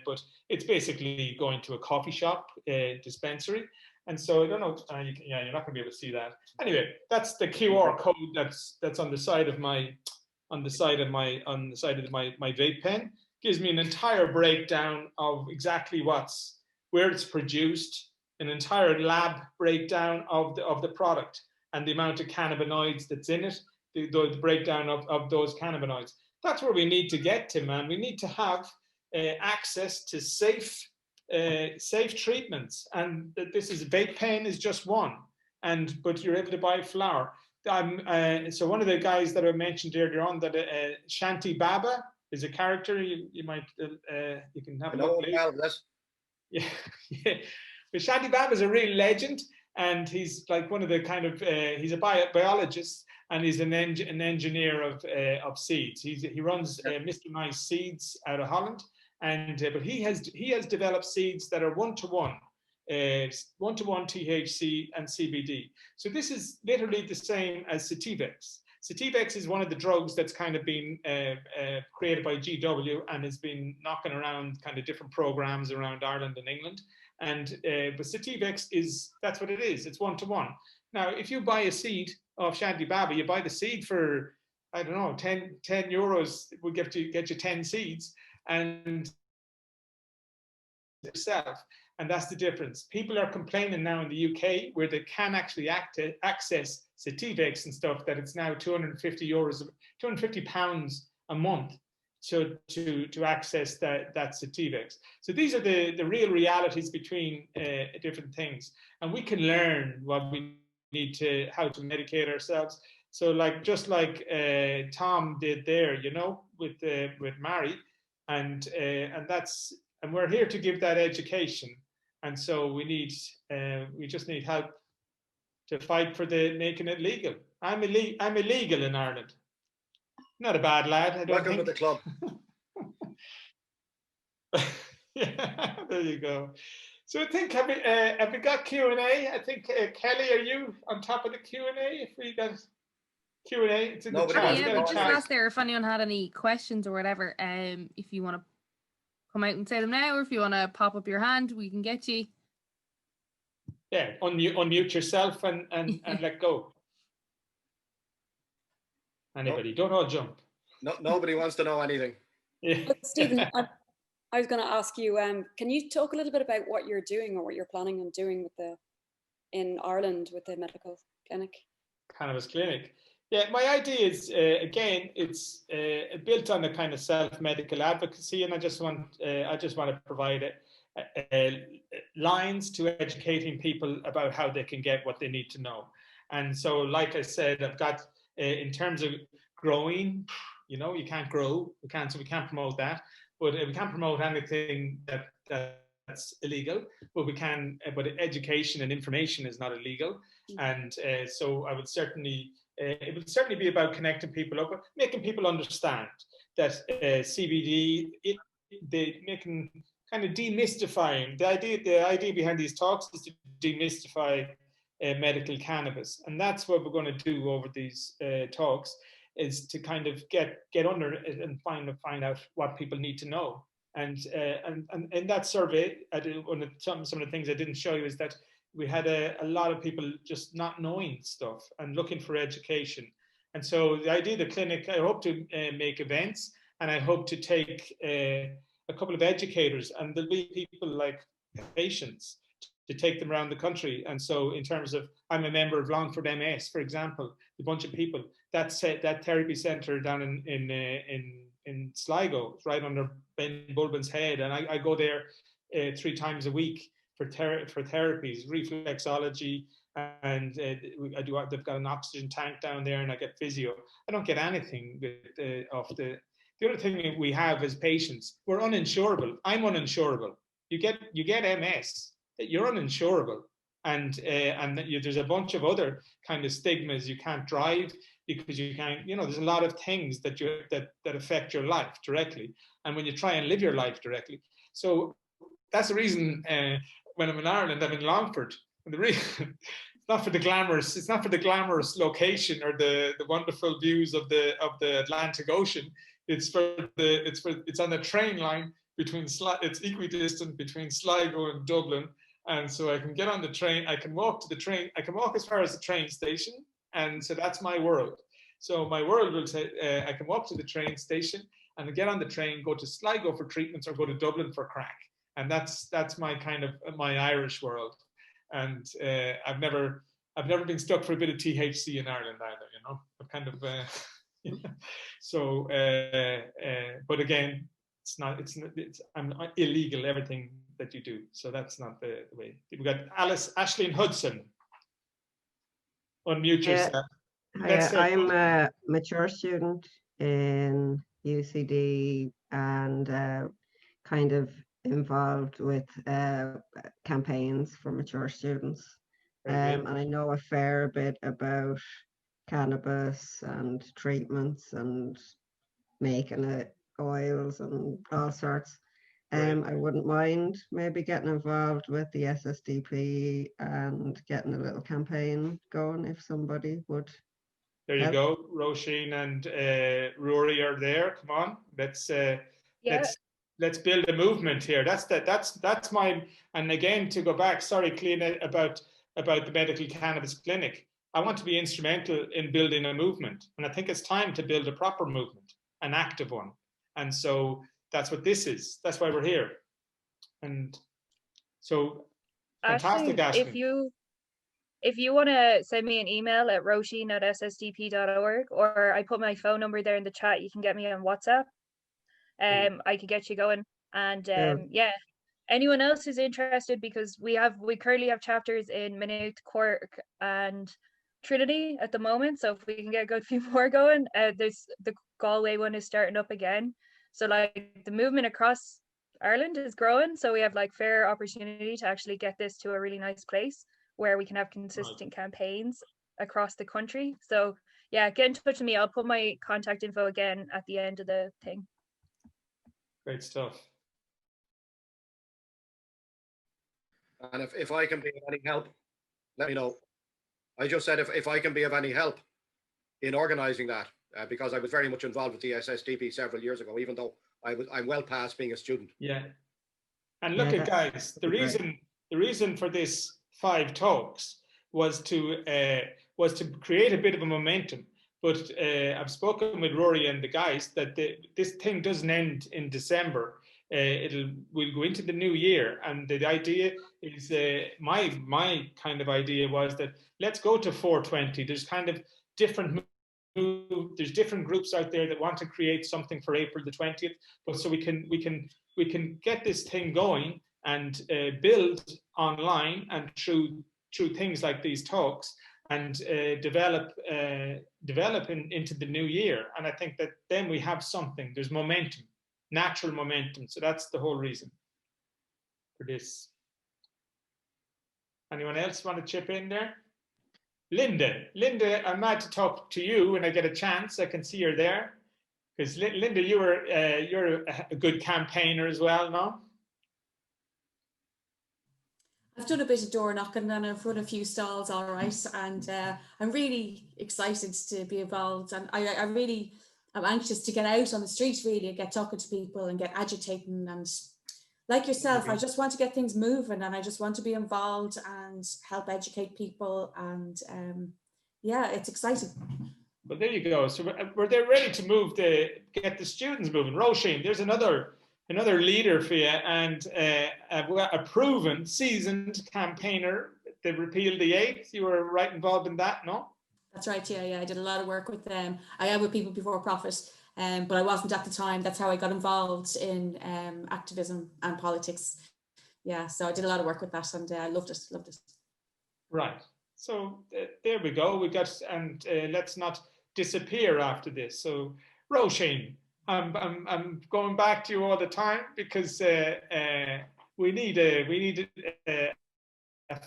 Speaker 1: but it's basically going to a coffee shop dispensary. And so I don't know. You're not going to be able to see that. Anyway, that's the QR code that's on the side of my vape pen. Gives me an entire breakdown of exactly where it's produced, an entire lab breakdown of the product and the amount of cannabinoids that's in it, the breakdown of those cannabinoids. That's where we need to get to, man. We need to have access to safe treatments, and this is vape pen is just one, but you're able to buy flour. So one of the guys that I mentioned earlier on, that Shanti Baba is a character. You might you can have a look later. Yeah. But Shanti Baba is a real legend, and he's like one of the kind of he's a biologist, and he's an engineer of seeds. He runs Mr. Nice Seeds out of Holland. And but he has developed seeds that are one-to-one THC and CBD. So this is literally the same as Sativex. Sativex is one of the drugs that's kind of been created by GW and has been knocking around kind of different programs around Ireland and England. And but Sativex that's what it is. It's one-to-one. Now, if you buy a seed of Shanti Baba, you buy the seed for, I don't know, 10 euros. We'll get you 10 seeds. And yourself, And that's the difference. People are complaining now in the UK, where they can actually access Sativex and stuff, that it's now £250 a month to access that Sativex. So these are the real realities between different things. And we can learn what we need to, how to medicate ourselves. So just like Tom did there, you know, with Marie, and we're here to give that education. And so we just need help to fight for making it legal. I'm illegal in Ireland. Not a bad lad, I don't
Speaker 4: Welcome
Speaker 1: think.
Speaker 4: to the club.
Speaker 1: Yeah, there you go. So I think, have we got Q&A? I think, Kelly, are you on top of the Q&A? If we got Q&A, it's in the chat.
Speaker 5: Yeah, we just asked there if anyone had any questions or whatever. If you want to come out and say them now, or if you want to pop up your hand, we can get you.
Speaker 1: Yeah, unmute yourself and let go. Anybody? Don't all jump.
Speaker 4: No, nobody wants to know anything.
Speaker 1: Yeah.
Speaker 6: Stephen, I was going to ask you, can you talk a little bit about what you're doing or what you're planning on doing in Ireland with the medical clinic?
Speaker 1: Cannabis clinic. Yeah, my idea is, again, it's built on a kind of self-medical advocacy, and I just want to provide lines to educating people about how they can get what they need to know. And so, like I said, I've got, in terms of growing, you know, you can't grow, so we can't promote that, but we can't promote anything that's illegal, but we can, but education and information is not illegal. And so I would certainly, it would certainly be about connecting people up, making people understand that CBD, making kind of demystifying. The idea behind these talks is to demystify medical cannabis, and that's what we're going to do over these talks, is to kind of get under it and find out what people need to know. And in that survey, some of the things I didn't show you is that we had a lot of people just not knowing stuff and looking for education. And so the idea of the clinic, I hope to make events, and I hope to take a couple of educators, and there'll be people like patients to take them around the country. And so in terms of, I'm a member of Longford MS, for example, a bunch of people, that therapy centre down in Sligo, right under Ben Bulbin's head. And I go there 3 times a week for therapies, reflexology, and they've got an oxygen tank down there, and I get physio. I don't get anything off the other thing we have as patients, we're uninsurable. I'm uninsurable. You get MS, you're uninsurable. And there's a bunch of other kind of stigmas. You can't drive because you can't, there's a lot of things that affect your life directly. And when you try and live your life directly. So that's the reason when I'm in Ireland, I'm in Longford. And the reason, it's not for the glamorous location or the wonderful views of the Atlantic Ocean. It's on the train line it's equidistant between Sligo and Dublin. And so I can get on the train, I can walk to the train, I can walk as far as the train station. And so that's my world. So my world will say, I can walk to the train station and get on the train, go to Sligo for treatments or go to Dublin for crack. And that's my kind of, my Irish world. And I've never been stuck for a bit of THC in Ireland either, I've kind of, so, but again, I'm illegal, everything that you do. So that's not the way. We've got Ashleen Hudson. Unmute yourself.
Speaker 7: I'm a mature student in UCD and kind of involved with campaigns for mature students. And I know a fair bit about cannabis and treatments and making it, oils and all sorts. I wouldn't mind maybe getting involved with the SSDP and getting a little campaign going if somebody would.
Speaker 1: There you go. Roisin and Rory are there. Come on, let's build a movement here. That's my, and again, to go back, sorry, Clean, about the medical cannabis clinic. I want to be instrumental in building a movement, and I think it's time to build a proper movement, an active one. And so that's what this is. That's why we're here. And So fantastic,
Speaker 2: Aisling, if you want to send me an email at roisin@ssdp.org, or I put my phone number there in the chat, you can get me on WhatsApp. I could get you going. And yeah, anyone else who's interested, because we currently have chapters in Maynooth, Cork, and Trinity at the moment. So if we can get a good few more going, there's the Galway one is starting up again. So like the movement across Ireland is growing. So we have like fair opportunity to actually get this to a really nice place where we can have consistent campaigns across the country. So yeah, get in touch with me. I'll put my contact info again at the end of the thing.
Speaker 1: Great stuff.
Speaker 4: And if I can be of any help, let me know. I just said if I can be of any help in organising that, because I was very much involved with the SSDP several years ago, even though I'm well past being a student.
Speaker 1: Yeah. And look at guys, the reason for this 5 talks was to create a bit of a momentum. But I've spoken with Rory and the guys that this thing doesn't end in December. We'll go into the new year, and the idea is my kind of idea was that let's go to 420. There's kind of there's different groups out there that want to create something for April the 20th, but so we can get this thing going and build online and through things like these talks, and develop into the new year. And I think that then we have something. There's momentum, natural momentum. So that's the whole reason for this. Anyone else want to chip in there? Linda, I'm mad to talk to you when I get a chance. I can see you're there, because Linda, you're a good campaigner as well, no?
Speaker 8: I've done a bit of door knocking and I've run a few stalls, all right, and I'm really excited to be involved, and I'm anxious to get out on the street really and get talking to people and get agitating, and like yourself, I just want to get things moving, and I just want to be involved and help educate people, and yeah, it's exciting.
Speaker 1: Well, there you go. So we're there ready to get the students moving. Roisin, there's another leader for you, and a proven, seasoned campaigner. They repealed the 8th. You were right involved in that, no?
Speaker 8: That's right. Yeah. I did a lot of work with them. I am with People Before Profit, but I wasn't at the time. That's how I got involved in activism and politics. Yeah, so I did a lot of work with that, and I loved it.
Speaker 1: Right. So there we go. We got, and let's not disappear after this. So, Roisin, I'm going back to you all the time, because we need a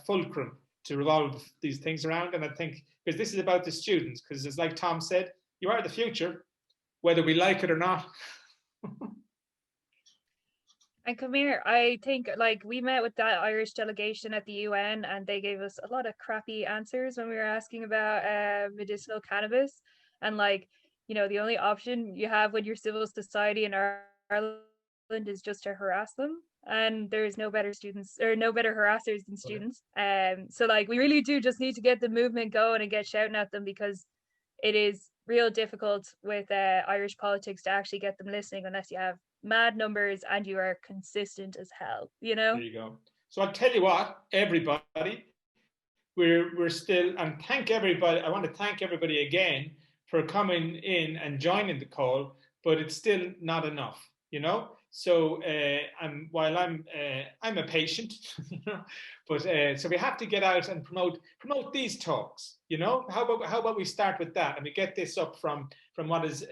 Speaker 1: fulcrum to revolve these things around. And I think, because this is about the students, because it's like Tom said, you are the future, whether we like it or not.
Speaker 2: And come here, I think like we met with that Irish delegation at the UN, and they gave us a lot of crappy answers when we were asking about medicinal cannabis. And like, you know, the only option you have when you're civil society in Ireland is just to harass them. And there's no better students, or no better harassers than students. So like, we really do just need to get the movement going and get shouting at them, because it is real difficult with Irish politics to actually get them listening unless you have mad numbers and you are consistent as hell, you know?
Speaker 1: There you go. So I'll tell you what, everybody, we're still, and thank everybody. I want to thank everybody again for coming in and joining the call, but it's still not enough, you know? So while I'm a patient, you know, but so we have to get out and promote these talks, you know. How about we start with that, and we get this up from what is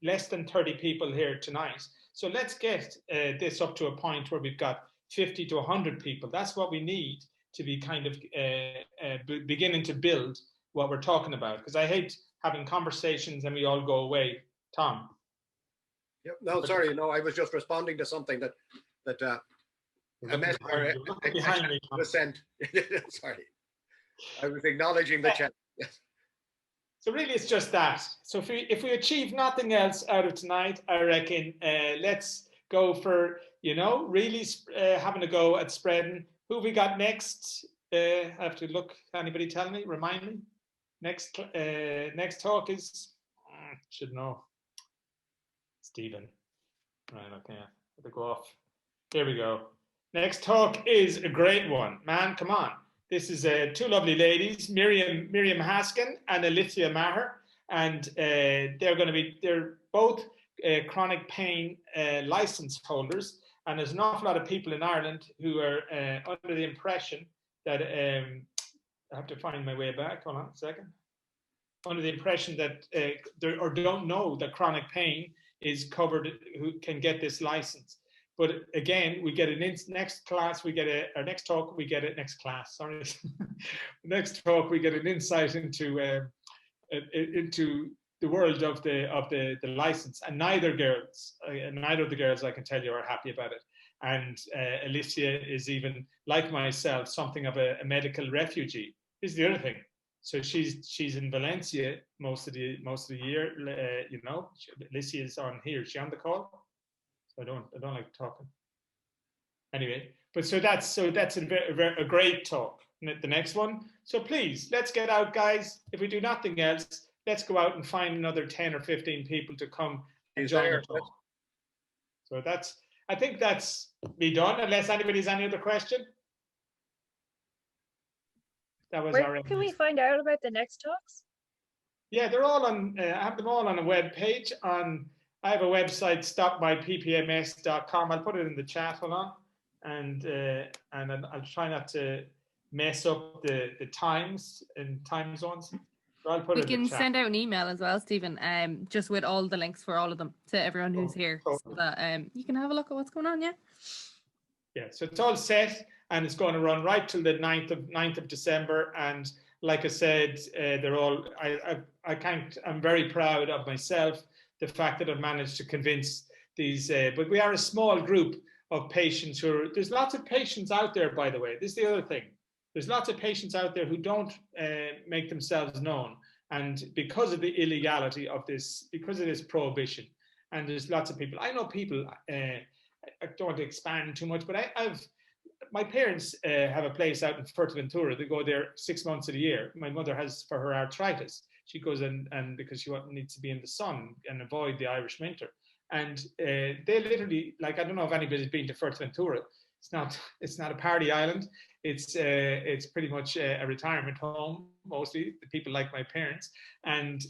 Speaker 1: less than 30 people here tonight. So let's get this up to a point where we've got 50 to 100 people. That's what we need to be kind of beginning to build what we're talking about. Because I hate having conversations and we all go away. Tom.
Speaker 4: Yep. No, sorry. No, I was just responding to something that a message was sent. Sorry, I was acknowledging the chat. Yes.
Speaker 1: So really, it's just that. So if we achieve nothing else out of tonight, I reckon let's go for, you know, really having a go at spreading. Who we got next? I have to look. Anybody tell me? Remind me. Next talk is should know. Stephen. Right. Okay. Have to go off. Here we go. Next talk is a great one. Man, come on. This is two lovely ladies, Miriam Haskin and Alicia Maher, and they're both chronic pain license holders. And there's an awful lot of people in Ireland who are under the impression that, I have to find my way back, hold on a second. Under the impression that, or don't know that chronic pain is covered, who can get this license. But again, we get next class, we get next talk, we get next class, sorry. Next talk, we get an insight into the world of the license, and neither of the girls, I can tell you, are happy about it. And Alicia is, even like myself, something of a medical refugee. Is the other thing. So she's in Valencia most of the year. You know, Alicia is on here. Is she on the call? So I don't like talking. Anyway, but so that's a great talk. The next one. So please, let's get out, guys. If we do nothing else, let's go out and find another 10 or 15 people to come and join the talk. So I think that's me done, unless anybody's any other question. That was
Speaker 2: Where can we find out about the next talks?
Speaker 1: Yeah, they're all on, I have them all on a web page. I have a website, stopmyppms.com. I'll put it in the chat, hold on. And I'll try not to mess up the times and time zones. So I'll put
Speaker 5: we
Speaker 1: it in
Speaker 5: can
Speaker 1: the chat.
Speaker 5: send out an email as well, Stephen, just with all the links for all of them to everyone who's here, so that you can have a look at what's going on.
Speaker 1: Yeah, so it's all set, and it's going to run right till the 9th of December. And like I said, they're all, I'm very proud of myself, the fact that I've managed to convince these, but we are a small group of patients there's lots of patients out there, by the way. This is the other thing. There's lots of patients out there who don't make themselves known. And because of the illegality of this, because of this prohibition, and there's lots of people, I know people, I don't want to expand too much, but my parents have a place out in Fuerteventura. They go there 6 months of the year. My mother has, for her arthritis, she goes in, and because she needs to be in the sun and avoid the Irish winter. And they literally, like, I don't know if anybody's been to Fuerteventura. It's not a party island. It's pretty much a retirement home, mostly the people like my parents. And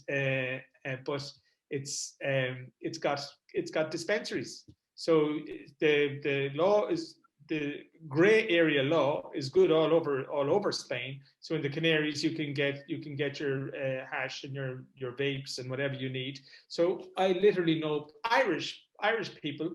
Speaker 1: but it's got dispensaries. So the law is, the gray area law is good all over Spain. So in the Canaries, you can get your hash and your vapes and whatever you need. So I literally know Irish people,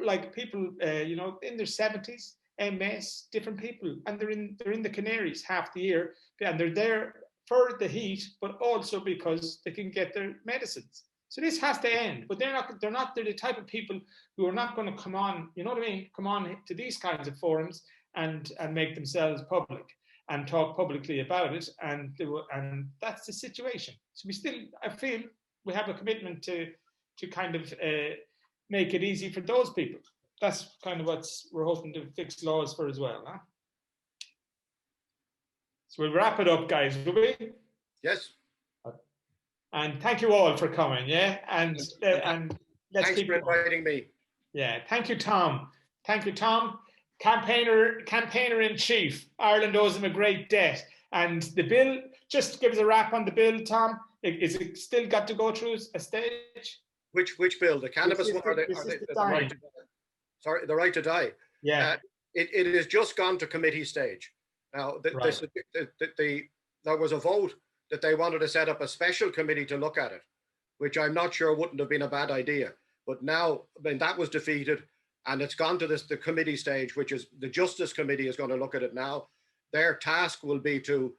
Speaker 1: like people in their 70s, MS, different people, and they're in the Canaries half the year, and they're there for the heat, but also because they can get their medicines. So this has to end, but they're the type of people who are not going to come on, you know what I mean? Come on to these kinds of forums and make themselves public and talk publicly about it. And that's the situation. So I feel we have a commitment to kind of make it easy for those people. That's kind of what we're hoping to fix laws for as well. Huh? So we'll wrap it up, guys, will we?
Speaker 4: Yes.
Speaker 1: And thank you all for coming, yeah? And let's
Speaker 4: Thanks
Speaker 1: keep
Speaker 4: for
Speaker 1: going.
Speaker 4: inviting me.
Speaker 1: Yeah, thank you, Tom. Thank you, Tom. Campaigner in chief. Ireland owes him a great debt. And the bill, just give us a wrap on the bill, Tom. Is it still got to go through a stage?
Speaker 4: Which bill? The cannabis one or the right to die? Sorry, the right to die.
Speaker 1: Yeah.
Speaker 4: It has just gone to committee stage. Now, there was a vote that they wanted to set up a special committee to look at it, which I'm not sure wouldn't have been a bad idea. But now, that was defeated, and it's gone to the committee stage, which is the Justice Committee is going to look at it now. Their task will be to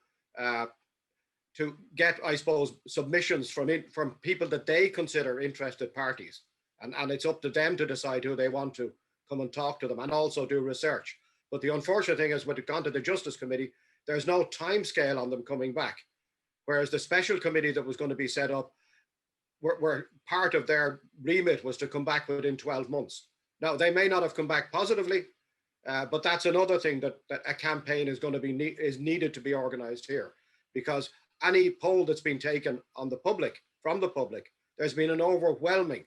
Speaker 4: get, I suppose, submissions from people that they consider interested parties, and it's up to them to decide who they want to come and talk to them, and also do research. But the unfortunate thing is, when it gone to the Justice Committee, there's no time scale on them coming back. Whereas the special committee that was going to be set up, where part of their remit was to come back within 12 months. Now, they may not have come back positively, but that's another thing that a campaign is going to be needed to be organized here, because any poll that's been taken on the public, from the public, there's been an overwhelming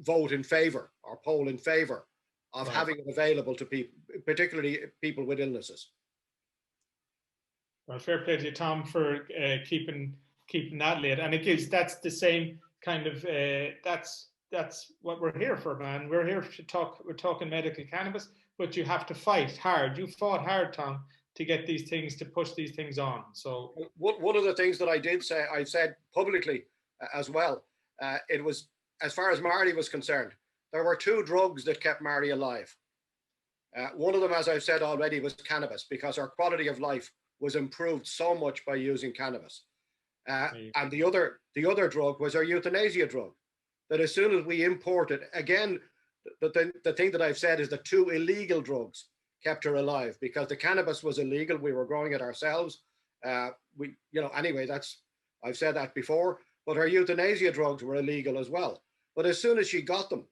Speaker 4: vote in favor, or poll in favor of
Speaker 1: Right.
Speaker 4: having it available to people, particularly people with illnesses.
Speaker 1: Well, fair play to you, Tom, for keeping that late. And it gives, that's the same kind of that's what we're here for, man. We're here to talk. We're talking medical cannabis, but you have to fight hard. You fought hard, Tom, to get these things, to push these things on. So
Speaker 4: one of the things that I did say, I said publicly as well, it was, as far as Marty was concerned, there were two drugs that kept Marty alive. One of them, as I've said already, was cannabis, because our quality of life was improved so much by using cannabis. And the other drug was our euthanasia drug, that as soon as we imported, again, the thing that I've said is the two illegal drugs kept her alive, because the cannabis was illegal. We were growing it ourselves. Anyway, I've said that before, but our euthanasia drugs were illegal as well. But as soon as she got them,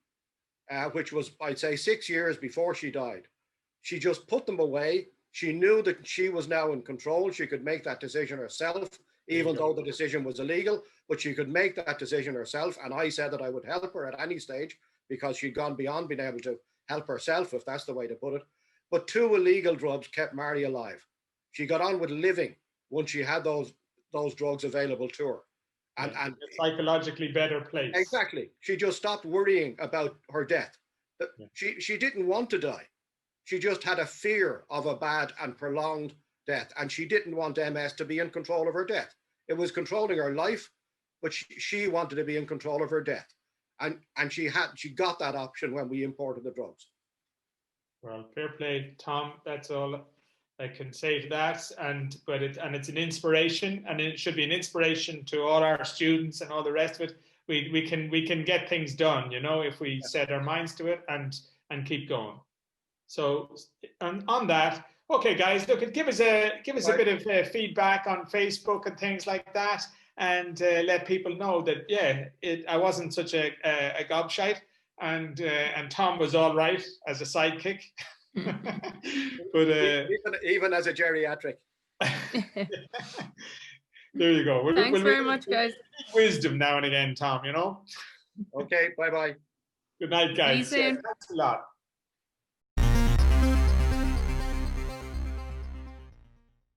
Speaker 4: which was, I'd say, 6 years before she died, she just put them away. She knew that she was now in control. She could make that decision herself, even though the decision was illegal, but she could make that decision herself. And I said that I would help her at any stage, because she'd gone beyond being able to help herself, if that's the way to put it. But two illegal drugs kept Marty alive. She got on with living once she had those drugs available to her. And
Speaker 1: a psychologically better place.
Speaker 4: Exactly. She just stopped worrying about her death. She didn't want to die. She just had a fear of a bad and prolonged death. And she didn't want MS to be in control of her death. It was controlling her life, but she wanted to be in control of her death. And she got that option when we imported the drugs.
Speaker 1: Well, fair play, Tom. That's all I can say to that. And it's an inspiration, and it should be an inspiration to all our students and all the rest of it. We can get things done, if we set our minds to it and keep going. So on that, okay, guys, look, give us a bit of feedback on Facebook and things like that, and let people know that I wasn't such a gobshite, and Tom was all right as a sidekick. But
Speaker 4: even as a geriatric.
Speaker 1: There you go.
Speaker 5: Thanks very much, guys.
Speaker 1: Wisdom now and again, Tom.
Speaker 4: Okay, bye-bye.
Speaker 1: Good night, guys.
Speaker 5: See you soon.
Speaker 1: Thanks a lot.